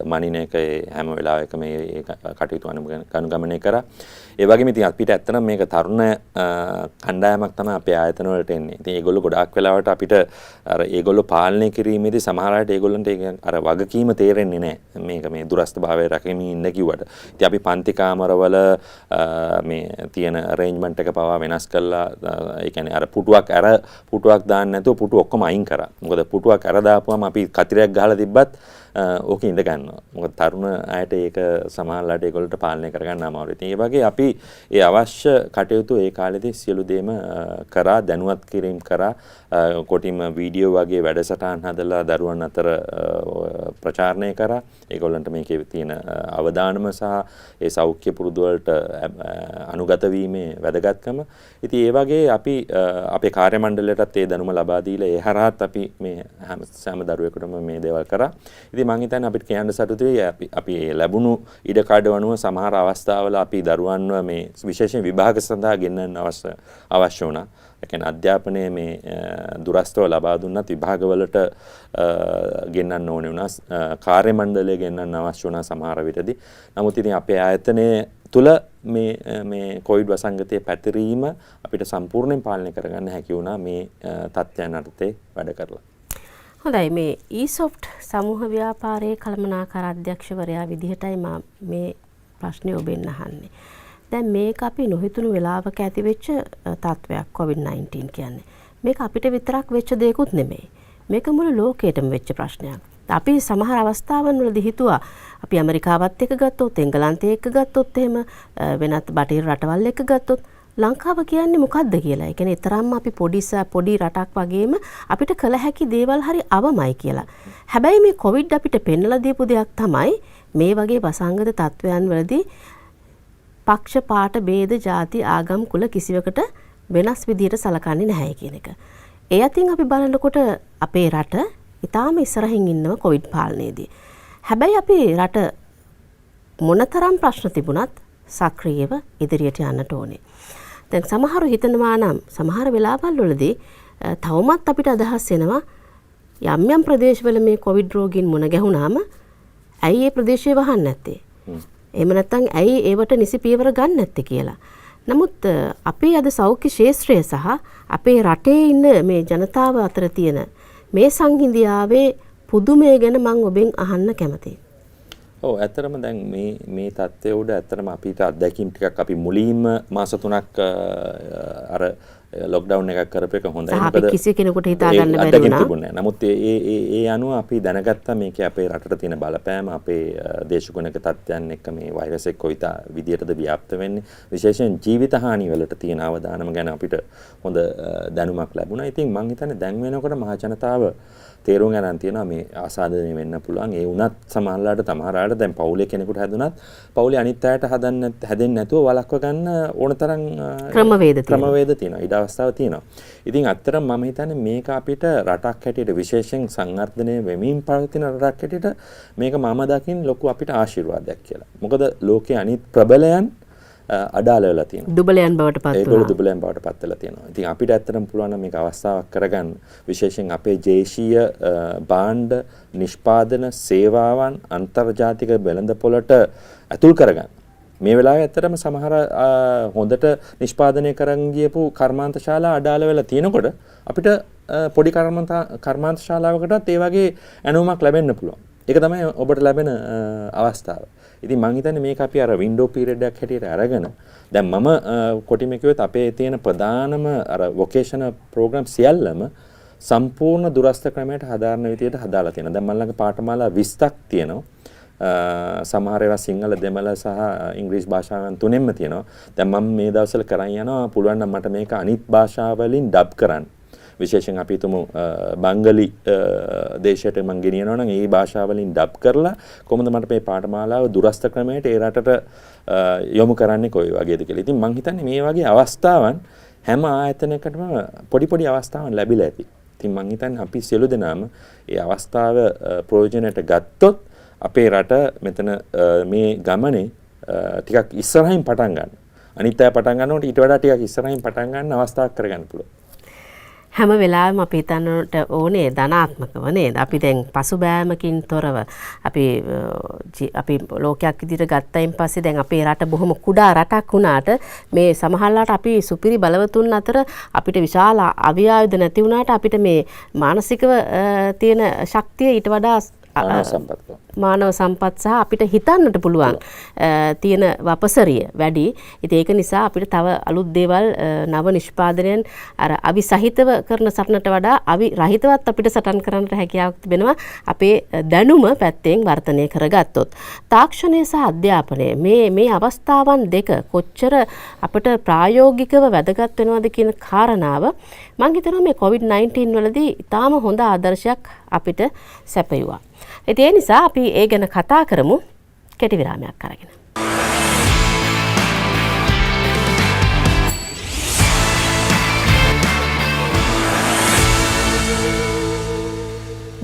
මනින එක හැම වෙලාවෙකම මේ කටයුතු අනුගමනය කරා. ඒ වගේම ඉතින් අපිට ඇත්තටම මේක තරුණ තරුණ කණ්ඩායමක් තමයි අපේ ආයතන වලට එන්නේ. ඉතින් ඒගොල්ලෝ ගොඩාක් වෙලාවට අපිට අර ඒගොල්ලෝ පාලනය කිරීමේදී සමහර අයට ඒගොල්ලන්ට අර වගකීම තේරෙන්නේ නැහැ. මේක මේ දුරස්ථ භාවයේ රැකෙමින් ඉන්න කිව්වට. ඉතින් අපි පන්ති කාමරවල මේ තියෙන arrangement එක පවා වෙනස් කළා. ඒ කියන්නේ අර පුටුවක් දාන්න නැතුව පුටු ඔක්කොම අයින් කරා. මොකද පුටුවක් අර දාපුවම අපි කතිරයක් ගහලා තිබ්බත් ඕක ඉඳ ගන්නවා. මොකද තරුණ අයට ඒක සමහරලාට ඒගොල්ලන්ට පාලනය කරගන්න අමාරුයි. ඉතින් ඒ වගේ අපි ඒ අවශ්‍ය කටයුතු ඒ කාලේදී සියලු දේම කරා, දැනුවත් කිරීම කරා, කොටිම වීඩියෝ වගේ වැඩසටහන් හදලා දරුවන් අතර ප්‍රචාරණය කරා. ඒගොල්ලන්ට මේකේ තියෙන අවදානම සහ ඒ සෞඛ්‍ය පුරුදු වලට අනුගත වීමේ වැදගත්කම. ඉතින් ඒ වගේ අපි අපේ කාර්ය මණ්ඩලයටත් ඒ දැනුම ලබා දීලා ඒ හරහාත් අපි මේ හැම දරුවෙකුටම මේ දේවල් කරා. ඉතින් මම හිතන්නේ අපිට කියන්න සතුටුයි අපි ලැබුණු ඉඩකඩ වනුව සමහර අවස්ථාවල අපි දරුවන්ව මේ විශේෂයෙන් විභාග සඳහා ගෙන්නන්න අවශ්‍ය වුණා. ඒ කියන්නේ අධ්‍යාපනයේ මේ දුරස්ථව ලබා දුන්නත් විභාගවලට ගෙන්නන්න ඕනේ වුණා. කාර්ය මණ්ඩලය ගෙන්නන්න අවශ්‍ය වුණා සමහර විටදී. නමුත් ඉතින් අපේ ආයතනයේ තුල මේ කොවිඩ් වසංගතයේ පැතිරීම අපිට සම්පූර්ණයෙන් පාලනය කරගන්න හැකි වුණා මේ තත්ත්වයන් යටතේ වැඩ කරලා. හොඳයි, මේ ඊසොෆ්ට් සමූහ ව්‍යාපාරයේ කළමනාකාර අධ්‍යක්ෂවරයා විදිහටයි මම මේ ප්‍රශ්නේ ඔබෙන් අහන්නේ. දැන් මේක අපි නොහිතුණු වෙලාවක ඇතිවෙච්ච තත්වයක් COVID-19 කියන්නේ. මේක අපිට විතරක් වෙච්ච දෙයක්ුත් නෙමෙයි. මේක මුළු ලෝකෙටම වෙච්ච ප්‍රශ්නයක්. අපි සමහර අවස්ථාවන් වලදී හිතුවා අපි ඇමරිකාවත් එක්ක ගත්තොත්, එංගලන්තය එක්ක ගත්තොත්, එහෙම වෙනත් බටහිර රටවල් එක්ක ගත්තොත් ලංකාව කියන්නේ මොකද්ද කියලා. ඒ කියන්නේ තරම්ම අපි පොඩි රටක් වගේම අපිට කළ හැකි දේවල් හරි අවමයි කියලා. හැබැයි මේ කොවිඩ් අපිට පෙන්නලා දීපු දෙයක් තමයි මේ වගේ වසංගත තත්වයන් වලදී පක්ෂ පාට ભેද ಜಾති ආගම් කුල කිසිවකට වෙනස් විදියට සලකන්නේ නැහැ කියන එක. ඒ අතින් අපි බලනකොට අපේ රට ඊටාම ඉස්සරහින් ඉන්නවා කොවිඩ් පාලනයේදී. හැබැයි අපේ රට මොනතරම් ප්‍රශ්න තිබුණත් සක්‍රියව ඉදිරියට යන්නට ඕනේ. දැන් සමහරව හිතනවා නම් සමහර වෙලාවල් වලදී තවමත් අපිට අදහස් එනවා යම් ප්‍රදේශවල මේ කොවිඩ් රෝගීන් මුණ ගැහුණාම ඇයි ඒ ප්‍රදේශය වහන්නේ නැත්තේ? එහෙම නැත්නම් ඇයි ඒවට නිසි පියවර ගන්න නැත්තේ කියලා. නමුත් අපේ අද සෞඛ්‍ය ශාස්ත්‍රය සහ අපේ රටේ ඉන්න මේ ජනතාව අතර තියෙන මේ සංහිඳියාවේ පුදුමය ගැන මම ඔබෙන් අහන්න කැමතියි. ඔව්, ඇත්තටම දැන් මේ තත්ත්වයේ උඩ ඇත්තටම අපිට අත්දැකීම් ටිකක් අපි මුලින්ම මාස 3ක් අර ලොක්ඩවුන් එකක් කරපු එක හොඳයි. මොකද කිසි කෙනෙකුට හිතා ගන්න බැරි වුණා. නමුත් ඒ අනුව අපි දැනගත්තා මේකේ අපේ රටට තියෙන බලපෑම, අපේ දේශගුණික තත්ත්වයන් එක්ක මේ වෛරස් එක්ක කොයිත විදියටද ව්‍යාප්ත වෙන්නේ, විශේෂයෙන් ජීවිත හානි වලට තියෙන අවදානම ගැන අපිට හොඳ දැනුමක් ලැබුණා. ඉතින් මම හිතන්නේ දැන් වෙනකොට මහ ජනතාව තේරුම් ගන්න තියෙනවා මේ ආසාදනය වෙන්න පුළුවන්. ඒ වුණත් සමහරලාට තමහරාට දැන් පවුලේ කෙනෙකුට හැදුනත් පවුලේ අනිත් අයට හැදෙන්නේ නැතුව වළක්ව ගන්න ඕන තරම් ක්‍රමවේද තියෙනවා. ඊට අවස්ථාව තියෙනවා. ඉතින් අත්‍තරම මම හිතන්නේ මේක අපිට රටක් හැටියට විශේෂයෙන් සංවර්ධනය වෙමින් පවතින රටක් හැටියට මේක මම දකින්න ලොකු අපිට ආශිර්වාදයක් කියලා. මොකද ලෝකයේ අනිත් ප්‍රබලයන් අඩාල වෙලා තියෙනවා. දුබලයන් බවට පත් වෙනවා. ඒගොල්ලෝ දුබලයන් බවට පත් වෙලා තියෙනවා. ඉතින් අපිට ඇත්තටම පුළුවන් නම් මේක අවස්ථාවක් කරගන්න, විශේෂයෙන් අපේ දේශීය භාණ්ඩ නිෂ්පාදන සේවාවන් අන්තර්ජාතික වෙළඳපොළට ඇතුල් කරගන්න. මේ වෙලාවේ ඇත්තටම සමහර හොඳට නිෂ්පාදනය කරන් ගියපු කර්මාන්ත ශාලා අඩාල වෙලා තියෙනකොට අපිට පොඩි කර්මාන්ත ශාලාවකටත් ඒ වගේ ඇණුමක් ලැබෙන්න පුළුවන්. ඒක තමයි ඔබට ලැබෙන අවස්ථාව. ඉතින් මම හිතන්නේ මේක අපි අර වින්ඩෝ පීරියඩ් එකක් හැටියට අරගෙන දැන් මම කොටිම කිව්වොත් අපේ තියෙන ප්‍රධානම අර වොකේෂනල් ප්‍රෝග්‍රෑම් සියල්ලම සම්පූර්ණ දුරස්ථ ක්‍රමයට හදාරන විදියට හදාලා තියෙනවා. දැන් මම ළඟ පාඨමාලා 20ක් තියෙනවා. සමහර ඒවා සිංහල, දෙමළ සහ ඉංග්‍රීසි භාෂාවන් තුනෙන්ම තියෙනවා. දැන් මම මේ දවස්වල කරන් යනවා පුළුවන් නම් මට මේක අනිත් භාෂාවලින් ඩබ් කරන්න. විශේෂයෙන් අපි තුමු බංගලි දේශයට මම ගෙනියනවා නම් ඒ භාෂාවලින් ඩබ් කරලා කොහොමද මට මේ පාඨමාලාව දුරස්ථ ක්‍රමයට ඒ රටට යොමු කරන්නේ කොයි වගේද කියලා. ඉතින් මම හිතන්නේ මේ වගේ අවස්ථාවන් හැම ආයතනයකටම පොඩි අවස්ථාවන් ලැබිලා ඇති. ඉතින් මම හිතන්නේ අපි සියලු දෙනාම ඒ අවස්ථාව ප්‍රයෝජනයට ගත්තොත් අපේ රට මෙතන මේ ගමනේ ටිකක් ඉස්සරහින් පටන් ගන්න. අනිත් අය පටන් ගන්නකොට ඊට වඩා ටිකක් ඉස්සරහින් පටන් ගන්න අවස්ථාවක් කරගන්න පුළුවන්. හැම වෙලාවෙම අපි හිතන්නට ඕනේ ධනාත්මකව නේද? අපි දැන් පසුබෑමකින් තොරව අපි ලෝකයක් විදිහට ගත්තයින් පස්සේ දැන් අපේ රට බොහොම කුඩා රටක් වුණාට මේ සමහරලාට අපි සුපිරි බලවතුන් අතර අපිට විශාල අවියායුධ නැති වුණාට අපිට මේ මානසිකව තියෙන ශක්තිය ඊට වඩා මානව සම්පත් සහ අපිට හිතන්නට පුළුවන් තියෙන වපසරිය වැඩි. ඉතින් ඒක නිසා අපිට තව අලුත් දේවල් නව නිෂ්පාදනයන් අර අවි සහිතව කරන සටනට වඩා අවි රහිතවත් අපිට සටන් කරන්නට හැකියාවක් තිබෙනවා අපේ දැනුම පැත්තෙන් වර්ධනය කරගත්තොත්. තාක්ෂණය සහ අධ්‍යාපනය මේ අවස්ථාවන් දෙක කොච්චර අපිට ප්‍රායෝගිකව වැදගත් වෙනවද කියන කාරණාව මම හිතනවා මේ COVID-19 වලදී ඊටාම හොඳ ආදර්ශයක් අපිට සැපයුවා. ඒ නිසා අපි ඒ ගැන කතා කරමු කෙටි විරාමයක් අරගෙන.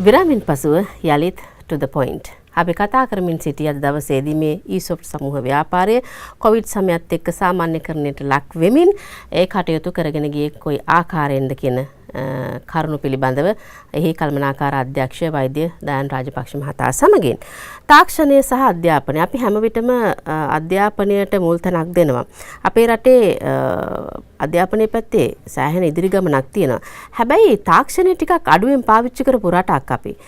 විරාමෙන් පසුව යලිත් to the point. අපි කතා කරමින් සිටි අද දවසේදී මේ ESOP සමූහ ව්‍යාපාරය කොවිඩ් සමයත් එක්ක සාමාන්‍යකරණයට ලක් වෙමින් ඒ කටයුතු කරගෙන ගියේ කොයි ආකාරයෙන්ද කියන කරුණු පිළිබඳව එහි කළමනාකාර අධ්‍යක්ෂ වෛද්‍ය දයන් රාජපක්ෂ මහතා සමගින් තාක්ෂණය සහ අධ්‍යාපනය අපි හැම විටම අධ්‍යාපනයට මුල් තැනක් දෙනවා. අපේ රටේ අධ්‍යාපනයේ පැත්තේ සෑහෙන ඉදිරි ගමනක් තියෙනවා. හැබැයි තාක්ෂණය ටිකක් අඩුවෙන් පාවිච්චි කරපු රටක් අපි.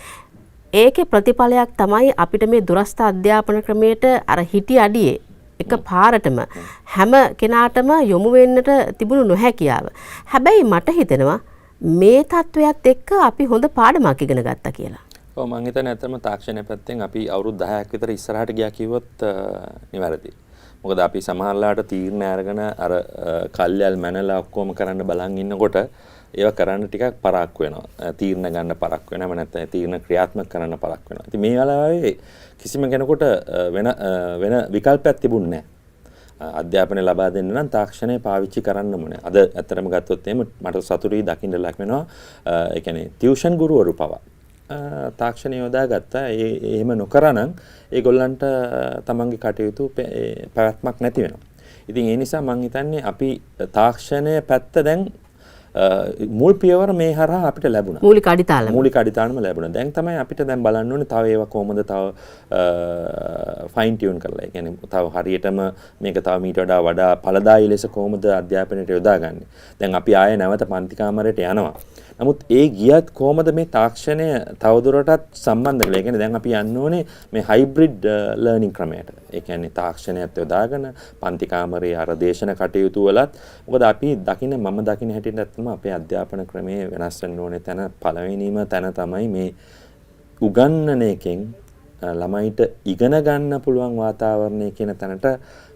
ඒකේ ප්‍රතිඵලයක් තමයි අපිට මේ දුරස්ථ අධ්‍යාපන ක්‍රමයට අර හිටි අඩියේ එක පාරටම හැම කෙනාටම යොමු වෙන්නට තිබුණු නොහැකියාව. හැබැයි මට හිතෙනවා මේ තත්වයක් එක්ක අපි හොඳ පාඩමක් ඉගෙන ගත්තා කියලා. ඔව් මම හිතන්නේ ඇත්තටම තාක්ෂණය පැත්තෙන් අපි අවුරුදු 10ක් විතර ඉස්සරහට ගියා කිව්වොත් නිවැරදි. මොකද අපි සමහරලාට තීරණ අරගෙන අර කල්යල් මැනලා ඔක්කොම කරන්න බලන් ඉන්නකොට ඒවා කරන්න ටිකක් පරක්කු වෙනවා. තීරණ ගන්න පරක්කු වෙනවා. නැත්නම් තීරණ ක්‍රියාත්මක කරන්න පරක්කු වෙනවා. ඉතින් මේ වෙලාවේ කිසිම කෙනෙකුට වෙන විකල්පයක් තිබුණේ නැහැ. අධ්‍යාපනය ලබා දෙන්න නම් තාක්ෂණය පාවිච්චි කරන්න ඕනේ. අද ඇත්තටම ගත්තොත් එහෙම මට සතුටුයි දකින්න ලක් වෙනවා. ඒ කියන්නේ ටියුෂන් ගුරුවරු පවා තාක්ෂණය යොදා ගත්තා. එහෙම නොකරනම් ඒගොල්ලන්ට තමන්ගේ කටයුතු පැවැත්මක් නැති වෙනවා. ඉතින් ඒ නිසා මම හිතන්නේ අපි තාක්ෂණය පැත්ත දැන් මුල් පියවර මේ හරහා අපිට ලැබුණා. මූලික අඩිතාලම ලැබුණා. දැන් තමයි අපිට දැන් බලන්න ඕනේ තව ඒවා කොහොමද තව ෆයින් ටියුන් කරලා. ඒ කියන්නේ තව හරියටම මේක තව මීට වඩා ඵලදායී ලෙස කොහොමද අධ්‍යාපනයට යොදාගන්නේ. දැන් අපි ආයේ නැවත පන්ති කාමරයට යනවා. නමුත් ඒ ගියත් කොහොමද මේ තාක්ෂණය තවදුරටත් සම්බන්ධ කරලා. ඒ කියන්නේ දැන් අපි යන්න ඕනේ මේ හයිබ්‍රිඩ් ලර්නින් ක්‍රමයට. ඒ කියන්නේ තාක්ෂණයත් යොදාගෙන පන්ති කාමරයේ අර දේශන කටයුතු වලත් මොකද අපි මම දකින්න හැටියට අපේ අධ්‍යාපන ක්‍රමයේ වෙනස් වෙන්න ඕනේ තැන පළවෙනිම තැන තමයි මේ උගන්වන එකෙන් ළමයිට ඉගෙන ගන්න පුළුවන් වාතාවරණය කියන තැනට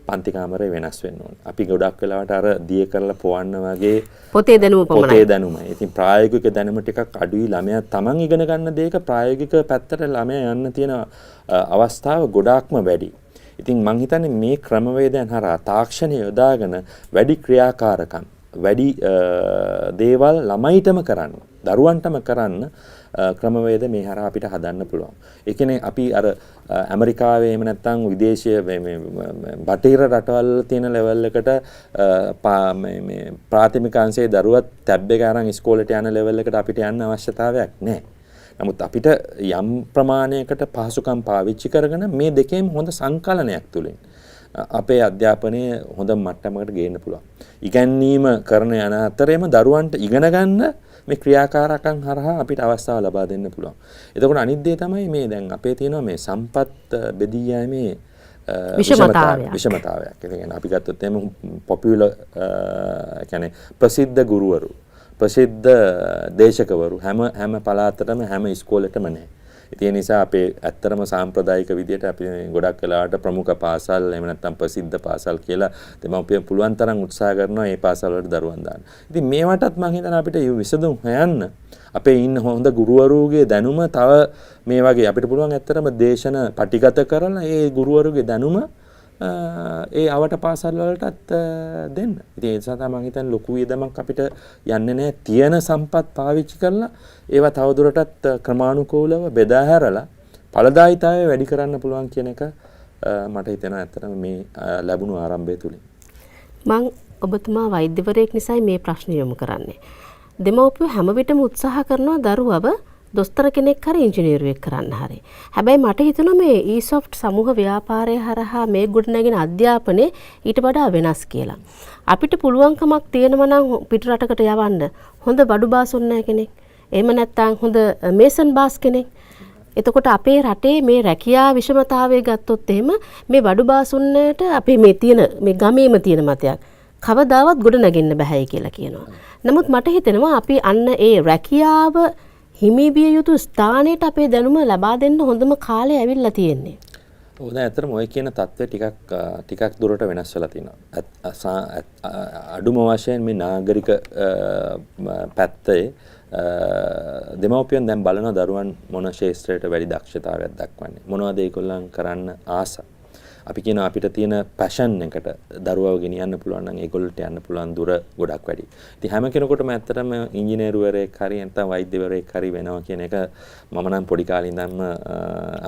පන්ති කාමරය වෙනස් වෙන්න ඕනේ. අපි ගොඩක් වෙලාවට අර දිය කරලා පොවන්න වගේ පොතේ දැනුමයි. ඉතින් ප්‍රායෝගික දැනුම ටිකක් අඩුයි. ළමයා තමන් ඉගෙන ගන්න දේක ප්‍රායෝගික පැත්තට ළමයා යන්න තියෙන අවස්ථාව ගොඩාක්ම වැඩි. ඉතින් මම හිතන්නේ මේ ක්‍රමවේදයන් හරහා තාක්ෂණය යොදාගෙන වැඩි ක්‍රියාකාරකම් වැඩි දේවල් ළමයිටම කරන්න, දරුවන්ටම කරන්න ක්‍රමවේද මේ හරහා අපිට හදන්න පුළුවන්. ඒ කියන්නේ අපි අර ඇමරිකාවේ එහෙම නැත්නම් විදේශීය මේ බටහිර රටවල් තියෙන ලෙවල් එකට මේ ප්‍රාථමික අංශයේ දරුවත් ටැබ් එක අරන් ඉස්කෝලේට යන ලෙවල් එකට අපිට යන්න අවශ්‍යතාවයක් නැහැ. නමුත් අපිට යම් ප්‍රමාණයකට පහසුකම් පාවිච්චි කරගෙන මේ දෙකේම හොඳ සංකලනයක් තුලින් අපේ අධ්‍යාපනය හොඳ මට්ටමකට ගේන්න පුළුවන්. ඉගැන්වීම කරන යන අතරේම දරුවන්ට ඉගෙන ගන්න මේ ක්‍රියාකාරකම් හරහා අපිට අවස්ථාව ලබා දෙන්න පුළුවන්. එතකොට අනිත් දේ තමයි මේ දැන් අපේ තියෙනවා මේ සම්පත් බෙදී යෑමේ විෂමතාවයක්. ඒ කියන්නේ අපි ගත්තොත් එහෙම පොපියුලර් කියන්නේ ප්‍රසිද්ධ ගුරුවරු, ප්‍රසිද්ධ දේශකවරු හැම පළාතටම හැම ඉස්කෝලේටම නැහැ. ඒ නිසා අපේ ඇත්තරම සාම්ප්‍රදායික විදියට අපි ගොඩක් වෙලාවට ප්‍රමුඛ පාසල් එහෙම නැත්නම් ප්‍රසිද්ධ පාසල් කියලා දෙමව්පියන් පුළුවන් තරම් උත්සාහ කරනවා මේ පාසල් වලට දරුවන් දාන්න. ඉතින් මේවටත් මම හිතනවා අපිට විසඳුම් හොයන්න අපේ ඉන්න හොඳ ගුරුවරුගේ දැනුම තව මේ වගේ අපිට පුළුවන් ඇත්තරම දේශන පටිගත කරලා ඒ ගුරුවරුගේ දැනුම ඒ අවට පාසල් වලටත් දෙන්න. ඉතින් ඒ නිසා තමයි මම හිතන්නේ ලොකු වියදමක් අපිට යන්නේ නැහැ. තියෙන සම්පත් පාවිච්චි කරලා ඒවා තවදුරටත් ක්‍රමානුකූලව බෙදා හැරලා ඵලදායීතාවය වැඩි කරන්න පුළුවන් කියන එක මට හිතෙනවා ඇත්තටම මේ ලැබුණු ආරම්භය තුලින්. මම ඔබතුමා වෛද්‍යවරයෙක් නිසායි මේ ප්‍රශ්න යොමු කරන්නේ. දෙමව්පියෝ හැම විටම උත්සාහ කරනවා දරුවව දොස්තර කෙනෙක් හරි ඉංජිනේරුවෙක් කරන්න හරි. හැබැයි මට හිතුණා මේ e-soft සමූහ ව්‍යාපාරය හරහා මේ ගොඩනැගෙන අධ්‍යාපනය ඊට වඩා වෙනස් කියලා. අපිට පුළුවන්කමක් තියෙනවා නම් පිට රටකට යවන්න හොඳ බඩු බාසුන්නෑ කෙනෙක්. එහෙම නැත්නම් හොඳ මේසන් බාස් කෙනෙක්. එතකොට අපේ රටේ මේ රැකියා විෂමතාවය ගත්තොත් එහෙම මේ බඩු බාසුන්නට අපේ මේ තියෙන මේ ගමේම තියෙන මතයක් කවදාවත් ගොඩ නැගෙන්න බෑයි කියලා කියනවා. නමුත් මට හිතෙනවා අපි අන්න ඒ රැකියාව හිමිවිය යුතු ස්ථානයට අපේ දැනුම ලබා දෙන්න හොඳම කාලය ඇවිල්ලා තියෙන්නේ. ඔව් දැන් ඇත්තටම ඔය කියන தත්ත්වය ටිකක් දුරට වෙනස් වෙලා තියෙනවා. අඩුම වශයෙන් මේ නාගරික පැත්තේ දෙමව්පියන් දැන් බලන දරුවන් මොන ශාස්ත්‍රයට වැඩි දක්ෂතාවයක් දක්වන්නේ මොනවද ඒගොල්ලන් කරන්න ආස අපි කියන අපිට තියෙන පැෂන් එකට දරුවව ගෙනියන්න පුළුවන් නම් ඒගොල්ලන්ට යන්න පුළුවන් දුර ගොඩක් වැඩි. ඉතින් හැම කෙනෙකුටම ඇත්තටම ඉංජිනේරුවරයෙක් හරි නැත්නම් වෛද්‍යවරයෙක් හරි වෙනවා කියන එක මම නම් පොඩි කාලේ ඉඳන්ම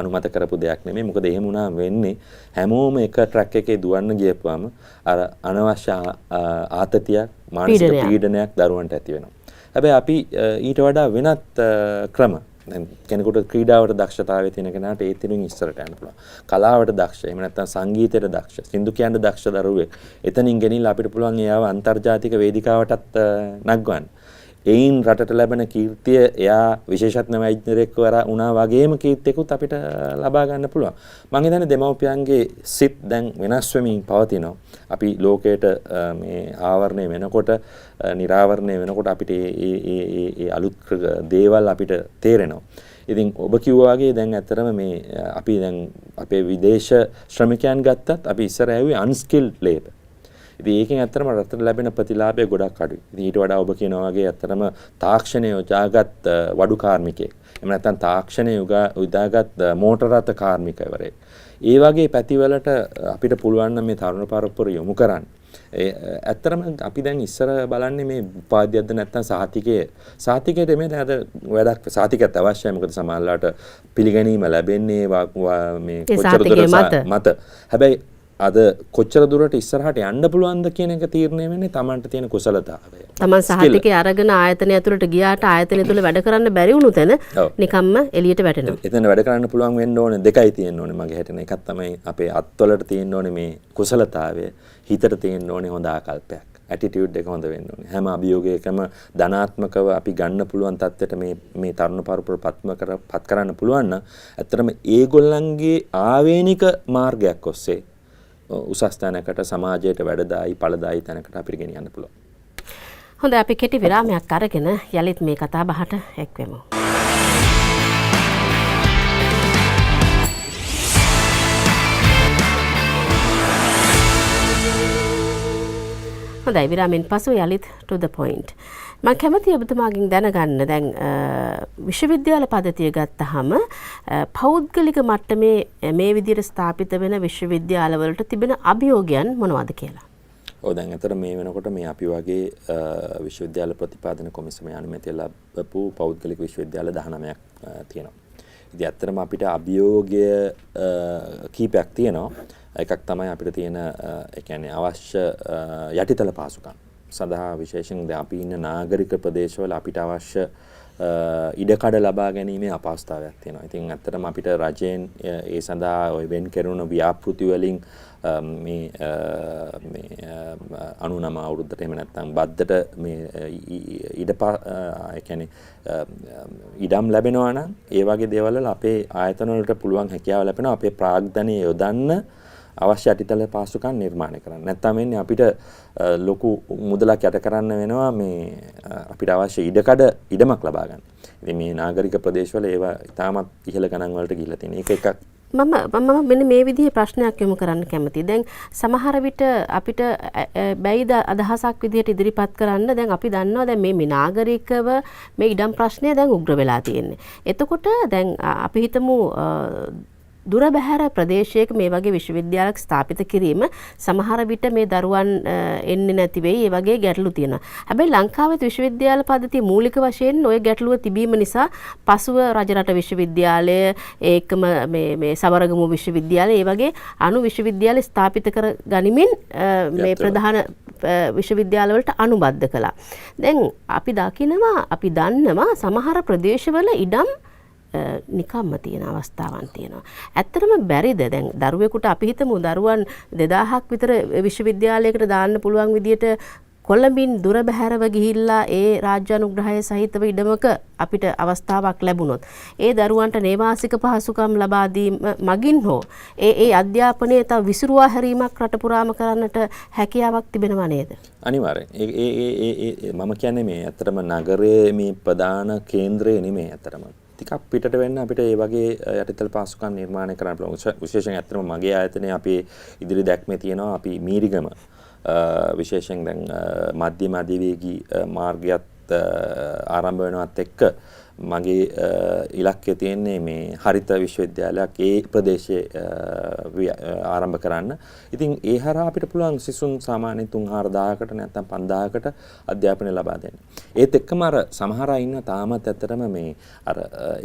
අනුමත කරපු දෙයක් නෙමෙයි. මොකද එහෙම වුණාම වෙන්නේ හැමෝම එක ට්‍රැක් එකේ දුවන්න ගියපුවාම අර අනවශ්‍ය ආතතියක් මානසික පීඩනයක් දරුවන්ට ඇති වෙනවා. හැබැයි අපි ඊට වඩා වෙනත් ක්‍රම දැන් කෙනෙකුට ක්‍රීඩාවට දක්ෂතාවය තියෙන කෙනාට ඒ තිනුන් ඉස්සරට යන්න පුළුවන්. කලාවට දක්ෂ, එහෙම නැත්නම් සංගීතයට දක්ෂ, සින්දු කියන්න දක්ෂ දරුවෙක්. එතනින් ගෙනිලා අපිට පුළුවන් එයාව අන්තර්ජාතික වේදිකාවටත් නගවන්න. එයින් රටට ලැබෙන කීර්තිය එයා විශේෂඥ වෛද්‍යවරයෙක් වුණා වගේම කීර්තියකුත් අපිට ලබා ගන්න පුළුවන්. මම හිතන්නේ දෙමව්පියන්ගේ සිත් දැන් වෙනස් වෙමින් පවතිනවා. අපි ලෝකයට මේ ආවරණය වෙනකොට, නිරාවරණය වෙනකොට අපිට ඒ අලුත් දේවල් අපිට තේරෙනවා. ඉතින් ඔබ කිව්වා වගේ දැන් ඇත්තටම මේ අපි දැන් අපේ විදේශ ශ්‍රමිකයන් ගත්තත් අපි ඉස්සර ඇවිත් අන්ස්කිල්ඩ් ලේබර්. ඉතින් ඒකෙන් ඇත්තටම රටට ලැබෙන ප්‍රතිලාභය ගොඩක් අඩුයි. ඉතින් ඊට වඩා ඔබ කියනවා වගේ ඇත්තටම තාක්ෂණය යොදාගත් වඩු කාර්මිකයෙක්. එහෙම නැත්නම් තාක්ෂණය යොදාගත් මෝටර රථ කාර්මිකවරයෙක්. ඒ වගේ පැතිවලට අපිට පුළුවන් නම් මේ තරුණ පරපුර යොමු කරන්න. ඇත්තටම අපි දැන් ඉස්සර බලන්නේ මේ උපාධියක්ද නැත්නම් සහතිකයට මේ දැන් වැඩක් සහතිකයක් අවශ්‍යයි. මොකද සමහරවිට පිළිගැනීම ලැබෙන්නේ මේ කොච්චර දුරට මත. හැබැයි අද කොච්චර දුරට ඉස්සරහට යන්න පුළුවන්ද කියන එක තීරණය වෙන්නේ Tamanට තියෙන කුසලතාවය. Taman සහතිකේ අරගෙන ආයතනය ඇතුළට ගියාට ආයතනය තුළ වැඩ කරන්න බැරි වුණු තැන නිකම්ම එළියට වැටෙනවා. එතන වැඩ කරන්න පුළුවන් වෙන්න ඕනේ දෙකයි තියෙන්න ඕනේ මගේ හැටෙන. එකක් තමයි අපේ අත්වලට තියෙන්න ඕනේ මේ කුසලතාවය, හිතට තියෙන්න ඕනේ හොඳ ආකල්පයක්. ඇටිටියුඩ් එක හොඳ වෙන්න ඕනේ. හැම අභියෝගයකම ධනාත්මකව අපි ගන්න පුළුවන් තත්ත්වයට මේ තරුණ පරපුර පත් කරන්න පුළුවන් නම් ඇත්තටම ඒගොල්ලන්ගේ ආවේනික මාර්ගයක් ඔස්සේ උසස් තැනකට සමාජයට වැඩදායි ඵලදායි තැනකට අපිට ගෙනියන්න පුළුවන්. හොඳයි අපි කෙටි විරාමයක් අරගෙන යලිත් මේ කතා බහට එක්වෙමු. හොඳයි විරාමෙන් පසු යලිත් to the point. මම කැමතියි ඔබතුමාගෙන් දැනගන්න දැන් විශ්වවිද්‍යාල පද්ධතිය ගත්තහම පෞද්ගලික මට්ටමේ මේ විදිහට ස්ථාපිත වෙන විශ්වවිද්‍යාල වලට තිබෙන අභියෝගයන් මොනවද කියලා? ඔව් දැන් අතර මේ වෙනකොට මේ අපි වගේ විශ්වවිද්‍යාල ප්‍රතිපාදන කොමිසමේ අනුමැතිය ලැබපු පෞද්ගලික විශ්වවිද්‍යාල 19ක් තියෙනවා. ඉතින් ඇත්තටම අපිට අභියෝගය කීපයක් තියෙනවා. එකක් තමයි අපිට තියෙන ඒ කියන්නේ අවශ්‍ය යටිතල පහසුකම් සඳහා විශේෂයෙන් දැන් අපි ඉන්න නාගරික ප්‍රදේශවල අපිට අවශ්‍ය ඉඩකඩ ලබා ගැනීමේ අපහසුතාවයක් තියෙනවා. ඉතින් ඇත්තටම අපිට රජයෙන් ඒ සඳහා ওই වෙන් කෙරුණු ව්‍යාපෘති වලින් මේ 99 අවුරුද්දට එහෙම නැත්නම් බද්දට මේ ඒ කියන්නේ ඉඩම් ලැබෙනවා නම් ඒ වගේ දේවල් වල අපේ ආයතන වලට පුළුවන් හැකියාව ලැබෙනවා අපේ ප්‍රාග්ධනය යොදන්න අවශ්‍ය යටිතල පහසුකම් නිර්මාණය කරන්න. නැත්නම් වෙන්නේ අපිට ලොකු මුදලක් යට කරන්න වෙනවා මේ අපිට අවශ්‍ය ඉඩමක් ලබා ගන්න. ඉතින් මේ නාගරික ප්‍රදේශවල ඒවා ඉතාමත් ඉහළ ගණන් වලට ගිහිල්ලා තියෙන. ඒක එකක්. මම මෙන්න මේ විදිහේ ප්‍රශ්නයක් යොමු කරන්න කැමතියි. දැන් සමහර විට අපිට බැයිද අදහසක් විදිහට ඉදිරිපත් කරන්න දැන් අපි දන්නවා දැන් මේ නාගරිකව මේ ඉඩම් ප්‍රශ්නය දැන් උග්‍ර වෙලා තියෙන්නේ. එතකොට දැන් අපි හිතමු දුර බැහැර ප්‍රදේශයක මේ වගේ විශ්වවිද්‍යාලයක් ස්ථාපිත කිරීම සමහර විට මේ දරුවන් එන්නේ නැති වෙයි. ඒ වගේ ගැටලු තියෙනවා. හැබැයි ලංකාවේ විශ්වවිද්‍යාල පද්ධතිය මූලික වශයෙන් ওই ගැටලුව තිබීම නිසා පසුව රජරට විශ්වවිද්‍යාලය ඒකම මේ සවරගමු විශ්වවිද්‍යාලය ඒ වගේ අනු විශ්වවිද්‍යාල ස්ථාපිත කර ගනිමින් මේ ප්‍රධාන විශ්වවිද්‍යාලවලට අනුබද්ධ කළා. දැන් අපි දන්නවා සමහර ප්‍රදේශවල ඉඩම් නිකම්ම තියෙන අවස්ථාවන් තියෙනවා. ඇත්තටම බැරිද දැන් දරුවෙකුට අපි හිතමු දරුවන් 2000ක් විතර විශ්වවිද්‍යාලයකට දාන්න පුළුවන් විදියට කොළඹින් දුර බැහැරව ගිහිල්ලා ඒ රාජ්‍ය අනුග්‍රහය සහිතව ඉඩමක අපිට අවස්ථාවක් ලැබුණොත් ඒ දරුවන්ට නේවාසික පහසුකම් ලබා දීම මගින් හෝ ඒ අධ්‍යාපනයේ තව විසිරුවා හැරීමක් රට පුරාම කරන්නට හැකියාවක් තිබෙනවා නේද? අනිවාර්යෙන්. ඒ මම කියන්නේ මේ ඇත්තටම නගරයේ මේ ප්‍රධාන කේන්ද්‍රය නෙමෙයි ඇත්තටම. ටිකක් පිටට වෙන්න අපිට ඒ වගේ යටිතල පහසුකම් නිර්මාණය කරන්න පුළුවන්. විශේෂයෙන් ඇත්තටම මගේ ආයතනයේ අපේ ඉදිරි දැක්මේ තියෙනවා අපි මීරිගම විශේෂයෙන් දැන් මධ්‍යම අධිවේගී මාර්ගයත් ආරම්භ වෙනවත් එක්ක මගේ ඉලක්කය තියෙන්නේ මේ හරිත විශ්වවිද්‍යාලයක් ඒ ප්‍රදේශයේ ආරම්භ කරන්න. ඉතින් ඒ හරහා අපිට පුළුවන් සිසුන් සාමාන්‍යයෙන් 3-4000කට නැත්නම් 5000කට අධ්‍යාපනය ලබා දෙන්න. ඒත් එක්කම අර සමහර අය ඉන්න තාමත් ඇත්තටම මේ අර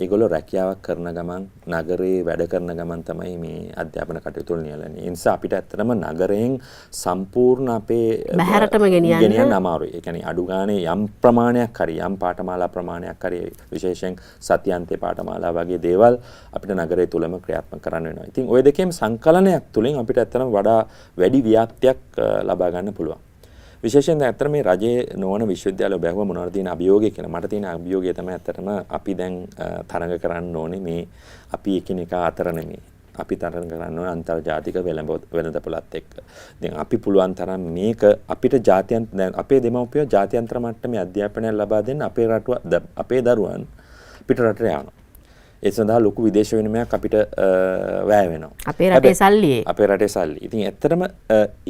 ඒගොල්ලෝ රැකියාවක් කරන ගමන් නගරේ වැඩ කරන ගමන් තමයි මේ අධ්‍යාපන කටයුතු වල නියැලෙන්නේ. ඒ නිසා අපිට ඇත්තටම නගරයෙන් සම්පූර්ණ අපේ බහැරටම ගෙනියන්න අමාරුයි. ඒ කියන්නේ අඩු ගානේ යම් ප්‍රමාණයක් හරි යම් පාඨමාලා ප්‍රමාණයක් හරි විශේෂයෙන් සත්‍යන්තේ පාඨමාලා වගේ දේවල් අපිට නගරය තුලම ක්‍රියාත්මක කරන්න වෙනවා. ඉතින් ওই දෙකේම සංකලනයක් තුලින් අපිට ඇත්තටම වඩා වැඩි ව්‍යාප්තියක් ලබා ගන්න පුළුවන්. විශේෂයෙන් දැන් ඇත්තට මේ රජයේ නොවන විශ්වවිද්‍යාල බැලුවා මොනවද තියෙන අභියෝගය කියලා. මට තියෙන අභියෝගය තමයි ඇත්තටම අපි දැන් තරඟ කරන්න ඕනේ මේ අපි එකිනෙකා අතර නෙමෙයි. අපි තරඟ කරන්න ඕනේ අන්තර්ජාතික වෙළඳපොළත් එක්ක. දැන් අපි පුළුවන් තරම් මේක අපිට දැන් අපේ දෙමව්පියෝ ජාත්‍යන්තර මට්ටමේ අධ්‍යාපනය ලබා දෙන්න අපේ දරුවන් පිට රටට යනවා. ඒ සඳහා ලොකු විදේශ විනිමයක් අපිට වැය වෙනවා. අපේ රටේ සල්ලි. අපේ රටේ සල්ලි. ඉතින් ඇත්තටම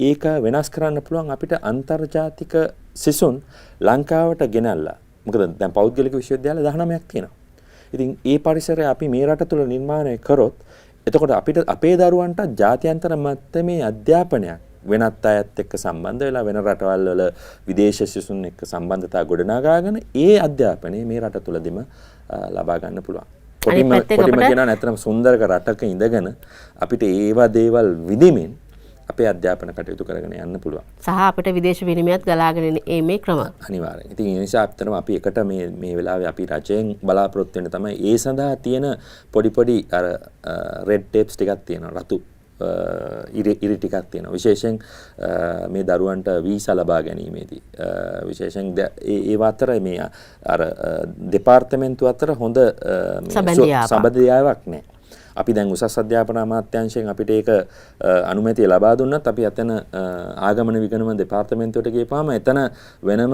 ඒක වෙනස් කරන්න පුළුවන් අපිට අන්තර්ජාතික සිසුන් ලංකාවට ගෙනල්ලා. මොකද දැන් පෞද්ගලික විශ්වවිද්‍යාල 19ක් තියෙනවා. ඉතින් ඒ පරිසරය අපි මේ රට තුල නිර්මාණය කරොත් එතකොට අපිට අපේ දරුවන්ට ජාත්‍යන්තර මට්ටමේ අධ්‍යාපනයක් වෙනත් අයත් එක්ක සම්බන්ධ වෙලා වෙන රටවල් වල විදේශ සිසුන් එක්ක සම්බන්ධතා ගොඩනගාගෙන ඒ අධ්‍යාපනය මේ රට තුලදීම ලබා ගන්න පුළුවන්. කොටිම කියනවා නැත්නම් සුන්දරක රටක ඉඳගෙන අපිට ඒවා දේවල් විදිමින් අපේ අධ්‍යාපන කටයුතු කරගෙන යන්න පුළුවන්. සහ අපිට විදේශ විනිමයත් ගලාගෙන මේ ක්‍රම. අනිවාර්යෙන්. ඉතින් ඒ නිසා අපිටම අපි එකට මේ වෙලාවේ අපි රජයෙන් බලාපොරොත්තු වෙන තමයි ඒ සඳහා තියෙන පොඩි අර රෙඩ් ටේප්ස් ටිකක් තියෙනවා. රතු ඉරි ටිකක් තියෙනවා. විශේෂයෙන් මේ දරුවන්ට වීසා ලබා ගැනීමේදී විශේෂයෙන් ඒ අතර මේ අර දෙපාර්තමේන්තුව අතර හොඳ සම්බන්ධතාවයක් නැහැ. අපි දැන් උසස් අධ්‍යාපන අමාත්‍යාංශයෙන් අපිට ඒක අනුමැතිය ලබා දුන්නත් අපි එතන ආගමන විගණන දෙපාර්තමේන්තුවට ගියපුවාම එතන වෙනම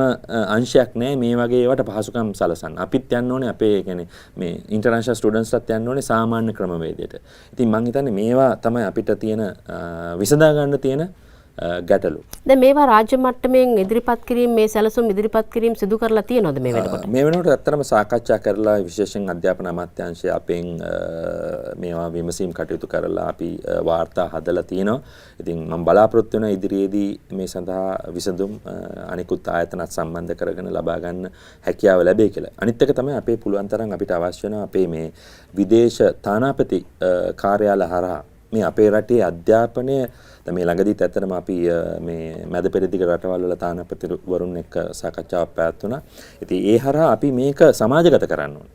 අංශයක් නැහැ මේ වගේ ඒවට පහසුකම් සලසන්න. අපිත් යන්න ඕනේ අපේ කියන්නේ මේ ඉන්ටර්නැෂනල් ස්ටුඩන්ට්ස්ලාත් යන්න ඕනේ සාමාන්‍ය ක්‍රමවේදයට. ඉතින් මම හිතන්නේ මේවා තමයි අපිට තියෙන විසඳා ගන්න තියෙන ගැටලු. දැන් මේවා රාජ්‍ය මට්ටමින් ඉදිරිපත් කිරීම මේ සැලසුම් ඉදිරිපත් කිරීම සිදු කරලා තියෙනවද මේ වෙනකොට? මේ වෙනකොට ඇත්තටම සාකච්ඡා කරලා විශේෂයෙන් අධ්‍යාපන අමාත්‍යාංශය අපෙන් මේවා විමසීම් කටයුතු කරලා අපි වාර්තා හදලා තියෙනවා. ඉතින් මම බලාපොරොත්තු වෙනවා ඉදිරියේදී මේ සඳහා විසඳුම් අනිකුත් ආයතනත් සම්බන්ධ කරගෙන ලබා ගන්න හැකියාව ලැබෙයි කියලා. අනිත් එක තමයි අපේ පුළුවන් තරම් අපිට අවශ්‍ය වෙන අපේ මේ විදේශ තානාපති කාර්යාල හරහා මේ අපේ රටේ අධ්‍යාපනය මේ ළඟදීත් ඇත්තටම අපි මේ මැද පෙරදිග රටවල් වල තානාපතිවරුන් එක්ක සාකච්ඡාවක් පැවැත්වුණා. ඉතින් ඒ හරහා අපි මේක සමාජගත කරන්න ඕනේ.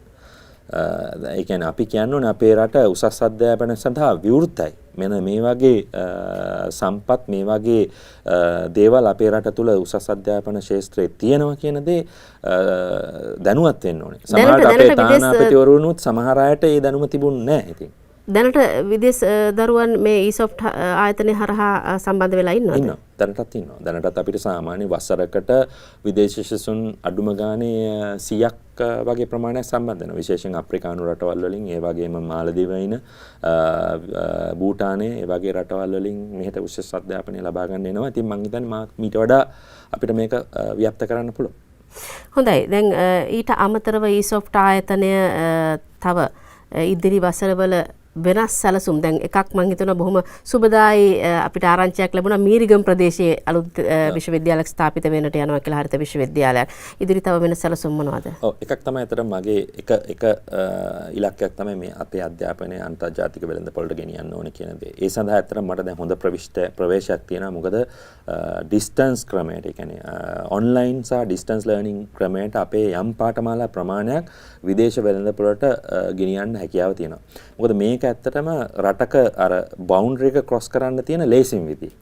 ඒ කියන්නේ අපි කියන්නේ අපේ රට උසස් අධ්‍යාපනය සඳහා විවෘතයි. මෙන්න මේ වගේ සම්පත් මේ වගේ දේවල් අපේ රට තුල උසස් අධ්‍යාපන ශාස්ත්‍රයේ තියෙනවා කියන දේ දැනුවත් වෙන්න ඕනේ. සමහරවිට අපේ තානාපතිවරුනුත් සමහර අයට ඒ දැනුම තිබුණේ නැහැ ඉතින්. දැනට විදේශ දරුවන් මේ ඊසොෆ්ට් ආයතනය හරහා සම්බන්ධ වෙලා ඉන්නවද? ඉන්නවා. දැනටත් ඉන්නවා. දැනටත් අපිට සාමාන්‍ය වසරකට විදේශ සිසුන් අඩුම ගානේ 100ක් වගේ ප්‍රමාණයක් සම්බන්ධ වෙනවා. විශේෂයෙන් අප්‍රිකානු රටවල් වලින් ඒ වගේම මාලදීවයින භූටානයේ ඒ වගේ රටවල් වලින් මෙහෙට උසස් අධ්‍යාපනය ලබා ගන්න එනවා. ඉතින් මම හිතන්නේ මීට වඩා අපිට මේක ව්‍යාප්ත කරන්න පුළුවන්. හොඳයි. දැන් ඊට අමතරව ඊසොෆ්ට් ආයතනය තව ඉදිරි වසරවල වෙනස් සැලසුම් දැන් එකක් මම හිතනවා බොහොම සුබදායි අපිට ආරංචියක් ලැබුණා මීරිගම ප්‍රදේශයේ අලුත් විශ්වවිද්‍යාලයක් ස්ථාපිත වෙන්නට යනවා කියලා හරිත විශ්වවිද්‍යාලයක්. ඉදිරි තව වෙන සැලසුම් මොනවද? ඔව් එකක් තමයි අතර මගේ එක ඉලක්කයක් තමයි මේ අපේ අධ්‍යාපනය අන්තර්ජාතික වෙළඳපොළට ගෙනියන්න ඕනේ කියන දේ. ඒ සඳහා අතර මට දැන් හොඳ ප්‍රවේශයක් තියෙනවා. මොකද ඩිස්ටන්ස් ක්‍රමයට, ඒ කියන්නේ ඔන්ලයින් සහ ඩිස්ටන්ස් ලර්නින් ක්‍රමයට අපේ යම් පාඨමාලා ප්‍රමාණයක් විදේශ වෙළඳපොළට ගෙනියන්න හැකියාව තියෙනවා. මොකද මේක ඇත්තටම රටක අර බවුන්ඩරි එක ක්‍රොස් කරන්න තියෙන ලේසිම විදිය.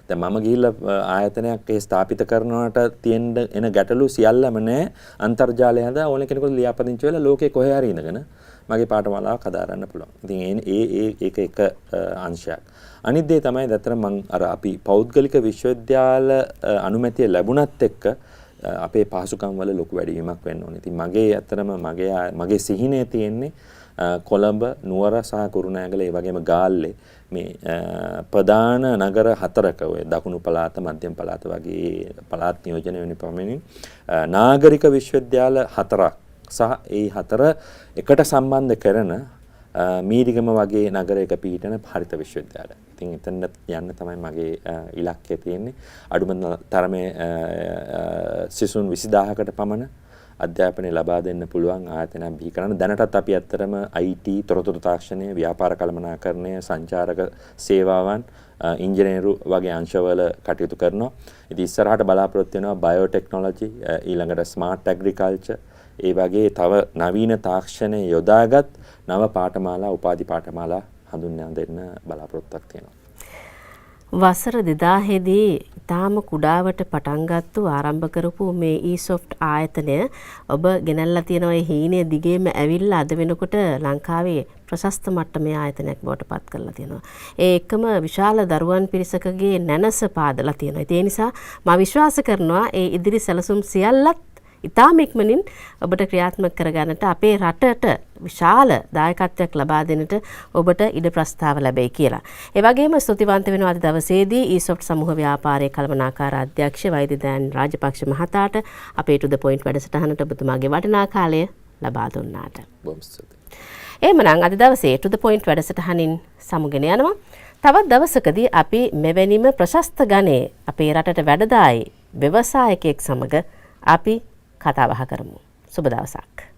දැන් මම ගිහිල්ලා ආයතනයක් ඒ ස්ථාපිත කරනවට තියෙන එන ගැටලු සියල්ලම නැහැ අන්තර්ජාලය හදා ඕන කෙනෙකුට ලියාපදිංචි වෙලා ලෝකේ කොහේ හරි ඉඳගෙන මගේ පාඨමාලාවක් හදාරන්න පුළුවන්. ඉතින් ඒක එක අංශයක්. අනිත් දේ තමයි දැත්තර මම අර අපි පෞද්ගලික විශ්වවිද්‍යාල අනුමැතිය ලැබුණත් එක්ක අපේ පහසුකම් වල ලොකු වැඩිවීමක් වෙන්න ඕනේ. ඉතින් මගේ ඇත්තටම මගේ සිහිනේ තියෙන්නේ කොළඹ නුවර සහ කුරුණෑගල ඒ වගේම ගාල්ලේ මේ ප්‍රධාන නගර 4ක ඔය දකුණු පළාත මධ්‍යම පළාත වගේ පළාත් නියෝජනය වෙන පමණින් නාගරික විශ්වවිද්‍යාල 4ක් සහ ඒ 4 එකට සම්බන්ධ කරන මීරිගම වගේ නගරයක පිහිටන හරිත විශ්වවිද්‍යාලය. ඉතින් එතන යන්න තමයි මගේ ඉලක්කය තියෙන්නේ. අඩුම තරමේ සිසුන් 20000කට පමණ අධ්‍යාපනය ලබා දෙන්න පුළුවන් ආයතනයක් බිහි කරන්න. දැනටත් අපි ඇත්තරම IT තොරතුරු තාක්ෂණය, ව්‍යාපාර කළමනාකරණය, සංචාරක සේවාවන්, ඉංජිනේරු වගේ අංශවල කටයුතු කරනවා. ඉතින් ඉස්සරහට බලාපොරොත්තු වෙනවා බයෝටෙක්නොලොජි, ඊළඟට ස්මාර්ට් ඇග්‍රිකල්චර්, ඒ වගේ තව නවීන තාක්ෂණය යොදාගත් නව පාඨමාලා, උපාධි පාඨමාලා හඳුන්වා දෙන්න බලාපොරොත්තුවක් තියෙනවා. වසර 2000 දී ඊටාම කුඩාවට පටන් ගත්තු ආරම්භ කරපු මේ e-soft ආයතනය ඔබ ගෙනල්ලා තියෙන ඔය හීනේ දිගේම ඇවිල්ලා අද වෙනකොට ලංකාවේ ප්‍රශස්ත මට්ටමේ ආයතනයක් බවට පත් කරලා තියෙනවා. ඒ එක්කම විශාල දරුවන් පිරිසකගේ නැනස පාදලා තියෙනවා. ඒ නිසා මම විශ්වාස කරනවා ඒ ඉදිරි සැලසුම් සියල්ලත් ඉතාම ඉක්මනින් ඔබට ක්‍රියාත්මක කරගන්නට අපේ රටට විශාල දායකත්වයක් ලබා දෙන්නට ඔබට ඉඩ ප්‍රස්තාව ලැබෙයි කියලා. ඒ වගේම ස්තුතිවන්ත වෙනවා අද දවසේදී e-soft සමූහ ව්‍යාපාරයේ කළමනාකාර අධ්‍යක්ෂ වෛද්‍ය දයන් රාජපක්ෂ මහතාට අපේ to the point වැඩසටහනට ඔබතුමාගේ වටිනා කාලය ලබා දුන්නාට. බොහොම ස්තුතියි. එහෙමනම් අද දවසේ to the point වැඩසටහනින් සමුගෙන යනවා. තවත් දවසකදී අපි මෙවැනිම ප්‍රශස්ත ගණයේ අපේ රටට වැඩදායි ව්‍යවසායකයෙක් සමග අපි කතා බහ කරමු. සුබ දවසක්.